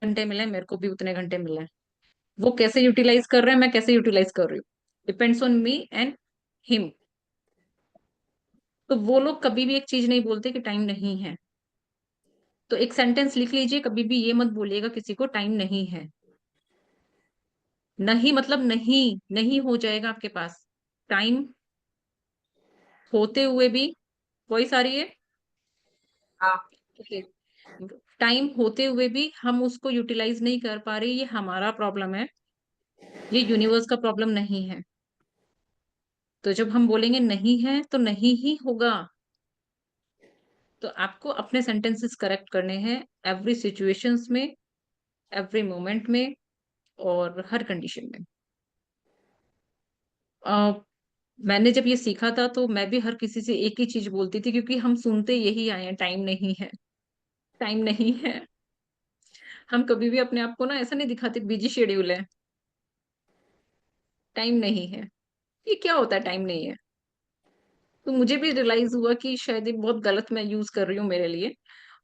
[SPEAKER 3] घंटे मिले हैं, मेरे को भी उतने घंटे मिले हैं। वो कैसे यूटिलाइज कर रहे हैं, मैं कैसे यूटिलाइज कर रही हूँ, depends on me and him. तो वो लोग कभी भी एक चीज नहीं बोलते कि टाइम नहीं है। तो एक सेंटेंस लिख लीजिए, कभी भी ये मत बोलिएगा किसी को टाइम नहीं है। नहीं मतलब नहीं, नहीं हो जाएगा आपके पास टाइम होते हुए भी। वॉइस आ रही है?
[SPEAKER 4] हाँ।
[SPEAKER 3] ओके। टाइम होते हुए भी हम उसको यूटिलाइज नहीं कर पा रहे, ये हमारा प्रॉब्लम है, ये यूनिवर्स का प्रॉब्लम नहीं है। तो जब हम बोलेंगे नहीं है तो नहीं ही होगा। तो आपको अपने सेंटेंसेस करेक्ट करने हैं एवरी सिचुएशंस में, एवरी मोमेंट में, और हर कंडीशन में। मैंने जब ये सीखा था तो मैं भी हर किसी से एक ही चीज बोलती थी, क्योंकि हम सुनते यही आए हैं, टाइम नहीं है, टाइम नहीं है। हम कभी भी अपने आप को ना ऐसा नहीं दिखाते बिजी शेड्यूल है, टाइम नहीं है। ये क्या होता है टाइम नहीं है? तो मुझे भी रियलाइज हुआ कि शायद ये बहुत गलत मैं यूज कर रही हूँ मेरे लिए।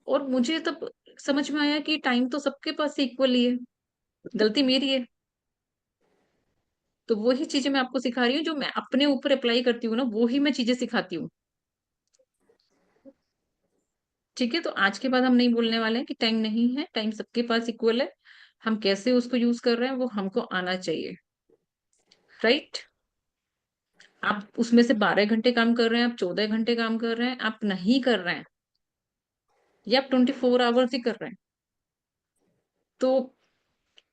[SPEAKER 3] और मुझे तब समझ में आया कि टाइम तो सबके पास इक्वली है, गलती मेरी है। तो वही चीजें मैं आपको सिखा रही हूँ, जो मैं अपने ऊपर अप्लाई करती हूँ ना, वो ही मैं चीजें सिखाती हूँ। ठीक है, तो आज के बाद हम नहीं बोलने वाले हैं कि टाइम नहीं है, टाइम सबके पास इक्वल है। हम कैसे उसको यूज कर रहे हैं वो हमको आना चाहिए। राइट? आप उसमें से 12 घंटे काम कर रहे हैं, आप 14 घंटे काम कर रहे हैं, आप नहीं कर रहे हैं, या आप 24 आवर्स ही कर रहे हैं, तो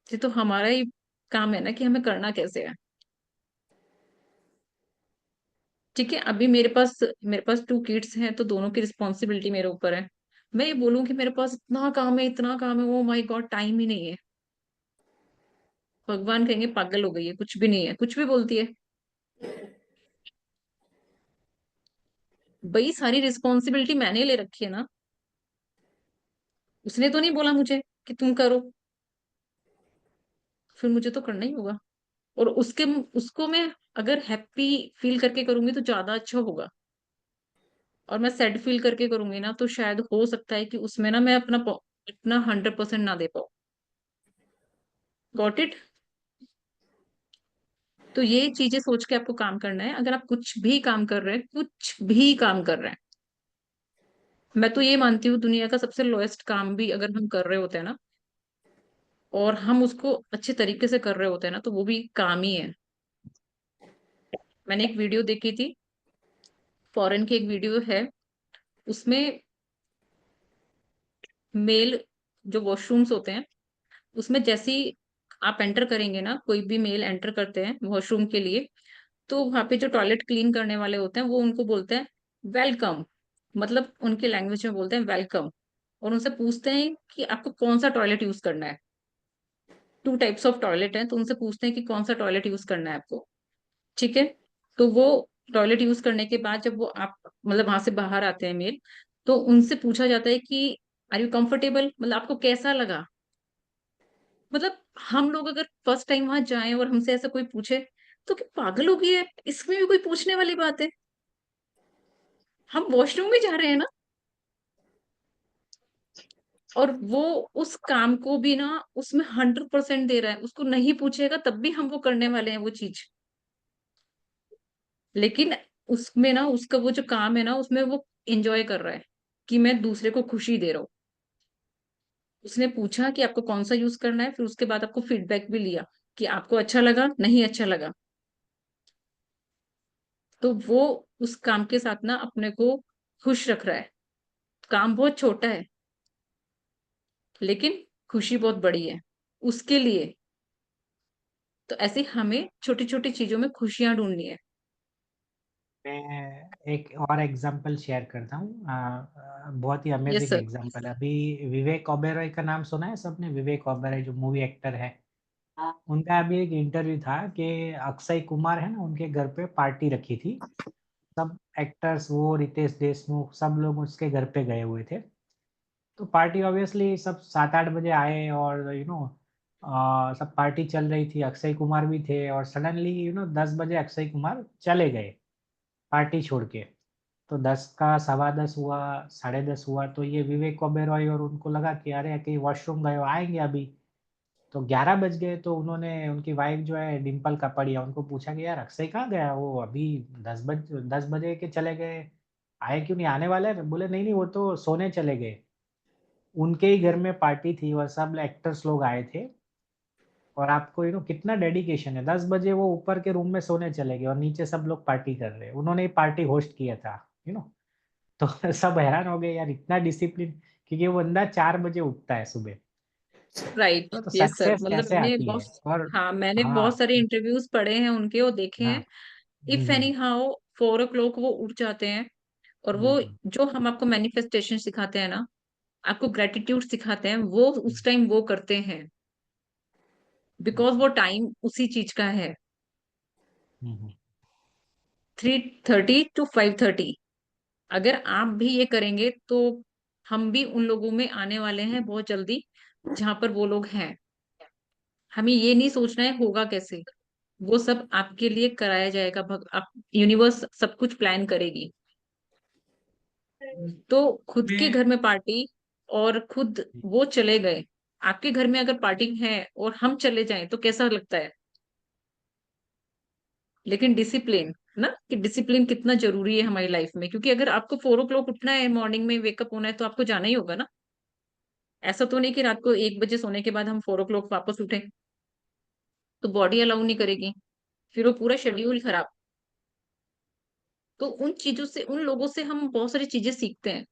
[SPEAKER 3] ये तो हमारा ही काम है ना कि हमें करना कैसे है। ठीक है, अभी मेरे पास 2 किड्स हैं, तो दोनों की रिस्पॉन्सिबिलिटी मेरे ऊपर है। मैं ये बोलूं कि मेरे पास इतना काम है, इतना काम है, ओ माय गॉड टाइम ही नहीं है, भगवान कहेंगे पागल हो गई है, कुछ भी नहीं है, कुछ भी बोलती है। भाई सारी रिस्पॉन्सिबिलिटी मैंने ले रखी है ना, उसने तो नहीं बोला मुझे कि तुम करो, फिर मुझे तो करना ही होगा। और उसको मैं अगर हैप्पी फील करके करूंगी तो ज्यादा अच्छा होगा, और मैं सैड फील करके करूंगी ना, तो शायद हो सकता है कि उसमें ना मैं अपना 100% ना दे पाऊँ। Got it? तो ये चीजें सोच के आपको काम करना है। अगर आप कुछ भी काम कर रहे हैं, कुछ भी काम कर रहे हैं, मैं तो ये मानती हूँ दुनिया का सबसे लोएस्ट काम भी अगर हम कर रहे होते हैं ना, और हम उसको अच्छे तरीके से कर रहे होते हैं ना, तो वो भी काम ही है। मैंने एक वीडियो देखी थी, फॉरेन की एक वीडियो है, उसमें मेल जो वॉशरूम्स होते हैं, उसमें जैसे ही आप एंटर करेंगे ना, कोई भी मेल एंटर करते हैं वॉशरूम के लिए, तो वहां पे जो टॉयलेट क्लीन करने वाले होते हैं वो उनको बोलते हैं वेलकम, मतलब उनकी लैंग्वेज में बोलते हैं वेलकम, और उनसे पूछते हैं कि आपको कौन सा टॉयलेट यूज करना है। 2 टाइप्स ऑफ टॉयलेट हैं, तो उनसे पूछते हैं कि कौन सा टॉयलेट यूज करना है आपको। ठीक है, तो वो टॉयलेट यूज करने के बाद जब वो आप मतलब वहां से बाहर आते हैं मेल, तो उनसे पूछा जाता है कि आर यू कंफर्टेबल, मतलब आपको कैसा लगा। मतलब हम लोग अगर फर्स्ट टाइम वहां जाएं और हमसे ऐसा कोई पूछे, तो क्या पागल हो गई है, इसमें भी कोई पूछने वाली बात है? हम वॉशरूम में जा रहे हैं ना, और वो उस काम को भी ना उसमें 100% दे रहा है, उसको नहीं पूछेगा तब भी हम वो करने वाले हैं वो चीज। लेकिन उसमें ना उसका वो जो काम है ना, उसमें वो एंजॉय कर रहा है कि मैं दूसरे को खुशी दे रहा हूँ। उसने पूछा कि आपको कौन सा यूज करना है, फिर उसके बाद आपको फीडबैक भी लिया कि आपको अच्छा लगा नहीं अच्छा लगा। तो वो उस काम के साथ ना अपने को खुश रख रहा है। काम बहुत छोटा है, लेकिन खुशी बहुत बड़ी है उसके लिए। तो ऐसे हमें छोटी छोटी चीजों में खुशियां ढूंढनी है।
[SPEAKER 1] मैं एक और एग्जांपल शेयर करता हूँ, बहुत ही
[SPEAKER 3] यस
[SPEAKER 1] अमेजिंग
[SPEAKER 3] सर।
[SPEAKER 1] एग्जांपल है। अभी विवेक ओबेरॉय का नाम सुना है सबने? विवेक ओबेरॉय जो मूवी एक्टर है, उनका अभी एक इंटरव्यू था कि अक्षय कुमार है ना, उनके घर पे पार्टी रखी थी। सब एक्टर्स, वो रितेश देशमुख, सब लोग उसके घर पे गए हुए थे। तो पार्टी ऑब्वियसली सब 7-8 बजे आए, और सब पार्टी चल रही थी, अक्षय कुमार भी थे, और सडनली 10 बजे अक्षय कुमार चले गए पार्टी छोड़ के। तो 10 का 10:15 हुआ, 10:30 हुआ, तो ये विवेक ओबेरॉय और उनको लगा कि अरे कहीं वॉशरूम गए हो, आएंगे अभी। तो 11 बज गए, तो उन्होंने, उनकी वाइफ जो है डिम्पल कपाड़िया, उनको पूछा कि यार अक्षय कहाँ गया, वो अभी 10 बजे के चले गए, आए क्यों नहीं, आने वाले हैं? बोले नहीं नहीं, वो तो सोने चले गए। उनके ही घर में पार्टी थी और सब एक्टर्स लोग आए थे, और आपको कितना डेडिकेशन है, 10 बजे वो ऊपर के रूम में सोने चले गए और नीचे सब लोग पार्टी कर रहे हैं, उन्होंने ही पार्टी होस्ट किया था। यू नो तो सब हैरान हो गए यार, इतना डिसिप्लिन, क्योंकि वो बंदा 4 बजे उठता है सुबह।
[SPEAKER 3] राइट,
[SPEAKER 1] तो
[SPEAKER 3] यस सर,
[SPEAKER 1] सक्सेस
[SPEAKER 3] मतलब
[SPEAKER 1] कैसे आती है? और
[SPEAKER 3] हाँ मैंने बहुत
[SPEAKER 1] हाँ,
[SPEAKER 3] सारे इंटरव्यूज पढ़े हैं उनके और देखे
[SPEAKER 1] हाँ,
[SPEAKER 3] हैं। इफ एनी हाउ 4 o'clock वो उठ जाते हैं, और वो
[SPEAKER 1] हम्म,
[SPEAKER 3] जो हम आपको मैनिफेस्टेशन सिखाते हैं ना, आपको ग्रेटिट्यूड सिखाते हैं, वो उस टाइम वो करते हैं, बिकॉज वो टाइम उसी चीज का है।
[SPEAKER 1] हम्म,
[SPEAKER 3] 3:30 to 5:30, अगर आप भी ये करेंगे तो हम भी उन लोगों में आने वाले हैं बहुत जल्दी जहां पर वो लोग हैं। हमें ये नहीं सोचना है होगा कैसे, वो सब आपके लिए कराया जाएगा। आप यूनिवर्स सब कुछ प्लान करेगी। तो खुद के
[SPEAKER 1] मैं
[SPEAKER 3] घर में पार्टी और खुद वो चले गए, आपके घर में अगर पार्टी है और हम चले जाएं तो कैसा लगता है? लेकिन डिसिप्लिन, ना, कि डिसिप्लिन कितना जरूरी है हमारी लाइफ में, क्योंकि अगर आपको 4 o'clock उठना है, मॉर्निंग में वेकअप होना है, तो आपको जाना ही होगा ना। ऐसा तो नहीं कि रात को 1 बजे सोने के बाद हम 4 o'clock वापस उठे, तो बॉडी अलाउ नहीं करेगी, फिर वो पूरा शेड्यूल खराब। तो उन चीजों से, उन लोगों से हम बहुत सारी चीजें सीखते हैं।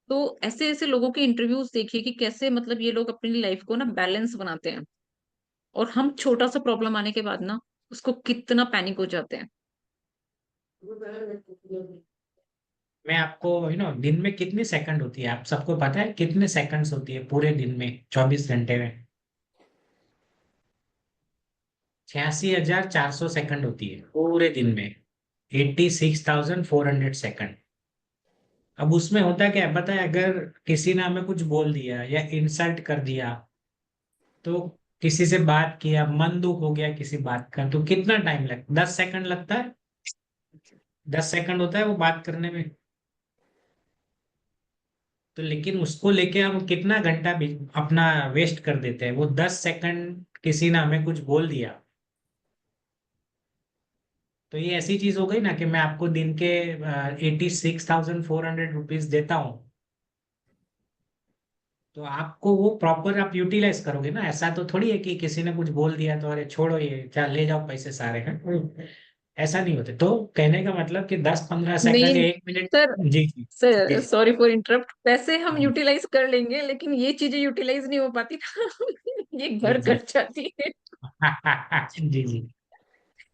[SPEAKER 3] तो ऐसे ऐसे लोगों के इंटरव्यूज देखिए कि कैसे मतलब ये लोग अपनी लाइफ को ना बैलेंस बनाते हैं, और हम छोटा सा प्रॉब्लम आने के बाद ना उसको कितना पैनिक हो जाते हैं।
[SPEAKER 1] मैं आपको दिन में कितनी सेकंड होती है, आप सबको पता है कितने सेकंड्स होती है पूरे दिन में, 24 घंटे में? 86,400 सेकंड होती है पूरे दिन में, 86,400 सेकंड। अब उसमें होता क्या है पता है, अगर किसी ने हमें कुछ बोल दिया या इंसल्ट कर दिया, तो किसी से बात किया, मन दुख हो गया किसी बात का, तो कितना टाइम लगता, 10 सेकंड लगता है, 10 सेकंड होता है वो बात करने में। तो लेकिन उसको लेके हम कितना घंटा भी अपना वेस्ट कर देते हैं, वो 10 सेकंड किसी ने हमें कुछ बोल दिया। तो ये ऐसी चीज हो गई ना कि मैं आपको दिन के 86,400 रुपीज देता हूँ, तो आपको वो प्रॉपर आप यूटिलाइज करोगे ना। ऐसा तो थोड़ी है कि किसी ने कुछ बोल दिया तो अरे छोड़ो ये, चल ले जाओ पैसे सारे हैं, ऐसा नहीं होते। तो कहने का मतलब कि 10-15 सेकंड
[SPEAKER 3] नहीं
[SPEAKER 1] या 1 मिनट।
[SPEAKER 3] सर,
[SPEAKER 1] जी जी
[SPEAKER 3] सर
[SPEAKER 1] जी
[SPEAKER 3] सॉरी फॉर इंटरप्ट, पैसे हम
[SPEAKER 1] जी
[SPEAKER 3] यूटिलाइज कर लेंगे लेकिन ये चीजें यूटिलाइज नहीं हो पाती ना। ये
[SPEAKER 1] जी
[SPEAKER 3] घर
[SPEAKER 1] जी
[SPEAKER 3] कर जाती है।
[SPEAKER 1] जी जी।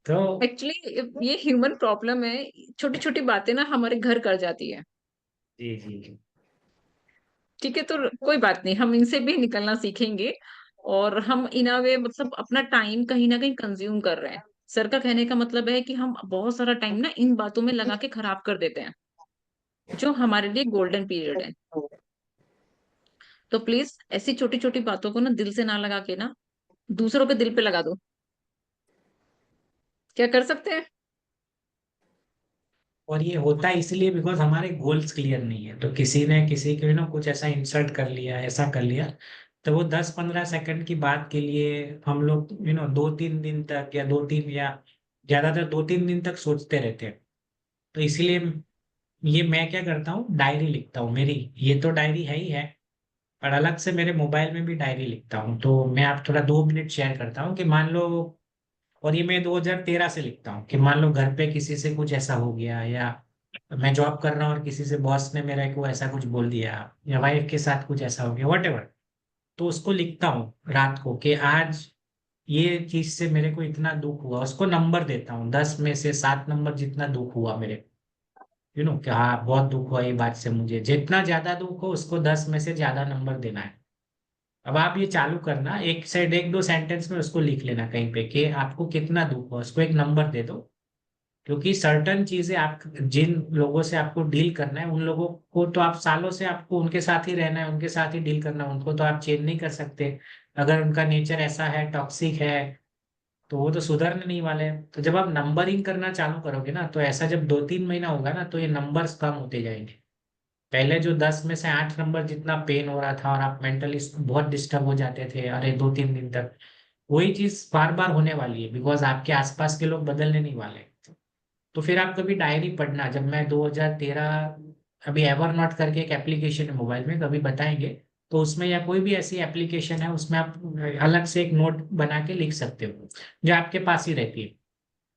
[SPEAKER 1] तो
[SPEAKER 3] एक्चुअली ये ह्यूमन प्रॉब्लम है, छोटी छोटी बातें ना हमारे घर कर जाती है।
[SPEAKER 1] जी जी जी
[SPEAKER 3] ठीक है, तो कोई बात नहीं, हम इनसे भी निकलना सीखेंगे। और हम इन अ वे मतलब अपना टाइम कहीं ना कहीं कंज्यूम कर रहे हैं। सर का कहने का मतलब है कि हम बहुत सारा टाइम ना इन बातों में लगा के खराब कर देते हैं, जो हमारे लिए गोल्डन पीरियड है। तो प्लीज ऐसी छोटी छोटी बातों को ना दिल से ना लगा के ना दूसरों के दिल पे लगा दो। क्या कर सकते हैं?
[SPEAKER 1] और ये होता है इसलिए बिकॉज हमारे गोल्स क्लियर नहीं है। तो किसी ने किसी के कुछ ऐसा इंसल्ट कर लिया, ऐसा कर लिया, तो वो 10-15 सेकंड की बात के लिए हम लोग 2-3 दिन तक, या 2-3, या ज्यादातर 2-3 दिन तक सोचते रहते हैं। तो इसीलिए ये मैं क्या करता हूँ, डायरी लिखता हूँ। मेरी ये तो डायरी है ही है, और अलग से मेरे मोबाइल में भी डायरी लिखता हूँ। तो मैं आप थोड़ा 2 मिनट शेयर करता हूँ कि मान लो, और ये मैं 2013 से लिखता हूँ कि मान लो घर पे किसी से कुछ ऐसा हो गया, या मैं जॉब कर रहा हूँ और किसी से बॉस ने मेरे को ऐसा कुछ बोल दिया, या वाइफ के साथ कुछ ऐसा हो गया, वट एवर। तो उसको लिखता हूँ रात को कि आज ये चीज से मेरे को इतना दुख हुआ, उसको नंबर देता हूँ, 10 में से 7 नंबर जितना दुख हुआ मेरे, कि हाँ बहुत दुख हुआ ये बात से मुझे। जितना ज्यादा दुख हो उसको 10 में से ज्यादा नंबर देना है। अब आप ये चालू करना, एक साइड 1-2 सेंटेंस में उसको लिख लेना कहीं पे कि आपको कितना दुख हुआ, उसको एक नंबर दे दो। क्योंकि सर्टन चीजें, आप जिन लोगों से आपको डील करना है, उन लोगों को तो आप सालों से आपको उनके साथ ही रहना है, उनके साथ ही डील करना है, उनको तो आप चेंज नहीं कर सकते। अगर उनका नेचर ऐसा है, टॉक्सिक है, तो वो तो सुधरने नहीं वाले हैं। तो जब आप नंबरिंग करना चालू करोगे ना, तो ऐसा जब 2-3 महीना होगा ना, तो ये नंबर्स कम होते जाएंगे। पहले जो 10 में से 8 नंबर जितना पेन हो रहा था और आप मेंटली बहुत डिस्टर्ब हो जाते थे अरे 2-3 दिन तक, वही चीज बार बार होने वाली है, बिकॉज आपके आसपास के लोग बदलने नहीं वाले। तो फिर आप कभी डायरी पढ़ना, जब मैं 2013, अभी एवरनोट करके एक एप्लीकेशन है मोबाइल में, कभी बताएंगे, तो उसमें, या कोई भी ऐसी एप्लीकेशन है उसमें आप अलग से एक नोट बना के लिख सकते हो, जो आपके पास ही रहती है।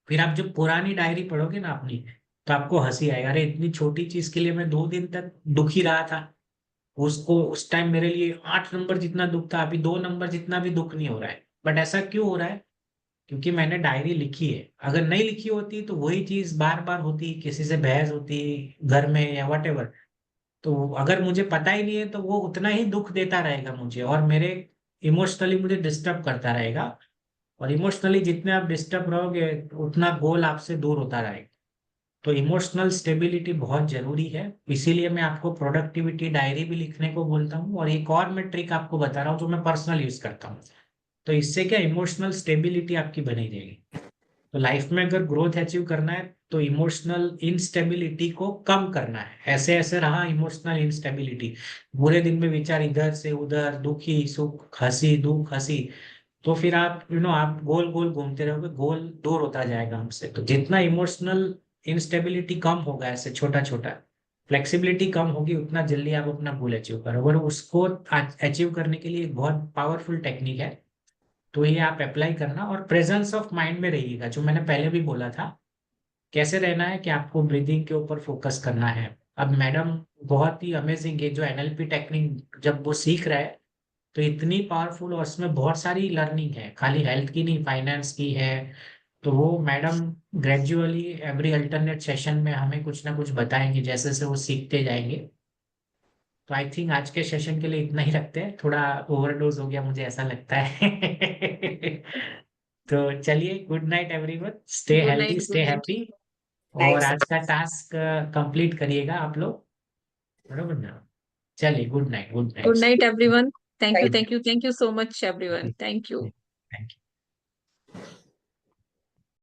[SPEAKER 1] फिर आप जब पुरानी डायरी पढ़ोगे ना अपनी, तो आपको हंसी आएगा, अरे इतनी छोटी चीज के लिए मैं 2 दिन तक दुखी रहा था। उसको उस टाइम मेरे लिए 8 नंबर जितना दुख था, अभी 2 नंबर जितना भी दुख नहीं हो रहा है। बट ऐसा क्यों हो रहा है? क्योंकि मैंने डायरी लिखी है। अगर नहीं लिखी होती तो वही चीज बार बार होती, किसी से बहस होती घर में या वट एवर। तो अगर मुझे पता ही नहीं है तो वो उतना ही दुख देता रहेगा मुझे, और मेरे इमोशनली मुझे डिस्टर्ब करता रहेगा। और इमोशनली जितने आप डिस्टर्ब रहोगे, उतना गोल आपसे दूर होता रहेगा। तो इमोशनल स्टेबिलिटी बहुत जरूरी है। इसीलिए मैं आपको प्रोडक्टिविटी डायरी भी लिखने को बोलता हूँ, और एक और मैं ट्रिक आपको बता रहा हूँ जो मैं पर्सनल यूज करता हूँ। तो इससे क्या, इमोशनल स्टेबिलिटी आपकी बनी रहेगी। तो लाइफ में अगर ग्रोथ अचीव करना है तो इमोशनल इंस्टेबिलिटी को कम करना है। ऐसे ऐसे रहा इमोशनल इंस्टेबिलिटी, बुरे दिन में विचार इधर से उधर, दुखी सुख, हंसी दुख हंसी, तो फिर आप आप गोल गोल घूमते रहोगे, गोल दूर होता जाएगा हमसे। तो जितना इमोशनल इंस्टेबिलिटी कम होगा, ऐसे छोटा छोटा फ्लेक्सिबिलिटी कम होगी, उतना जल्दी आप अपना गोल अचीव करोगे। और उसको अचीव करने के लिए एक बहुत पावरफुल टेक्निक है, तो ये आप अप्लाई करना और प्रेजेंस ऑफ माइंड में रहिएगा, जो मैंने पहले भी बोला था। कैसे रहना है कि आपको ब्रीदिंग के ऊपर फोकस करना है। अब मैडम बहुत ही अमेजिंग है, जो एनएलपी टेक्निक जब वो सीख रहा है तो इतनी पावरफुल, और उसमें बहुत सारी लर्निंग है, खाली हेल्थ की नहीं, फाइनेंस की है। तो वो madam gradually every alternate session में हमें कुछ ना कुछ बताएंगे, जैसे जैसे वो सीखते जाएंगे। तो आई थिंक आज के सेशन के लिए इतना ही रखते हैं, थोड़ा ओवरडोज हो गया मुझे ऐसा लगता है। तो चलिए, good night everyone, stay
[SPEAKER 3] good
[SPEAKER 1] healthy,
[SPEAKER 3] night,
[SPEAKER 1] stay
[SPEAKER 3] good night,
[SPEAKER 1] happy. और
[SPEAKER 4] नाइस।
[SPEAKER 1] आज का टास्क कंप्लीट करिएगा आप लोग, बरोबर ना? चलिए, good night, good
[SPEAKER 3] good
[SPEAKER 1] night.
[SPEAKER 3] Night everyone.
[SPEAKER 4] Thank
[SPEAKER 3] thank you so much everyone, thank you.
[SPEAKER 1] Thank you.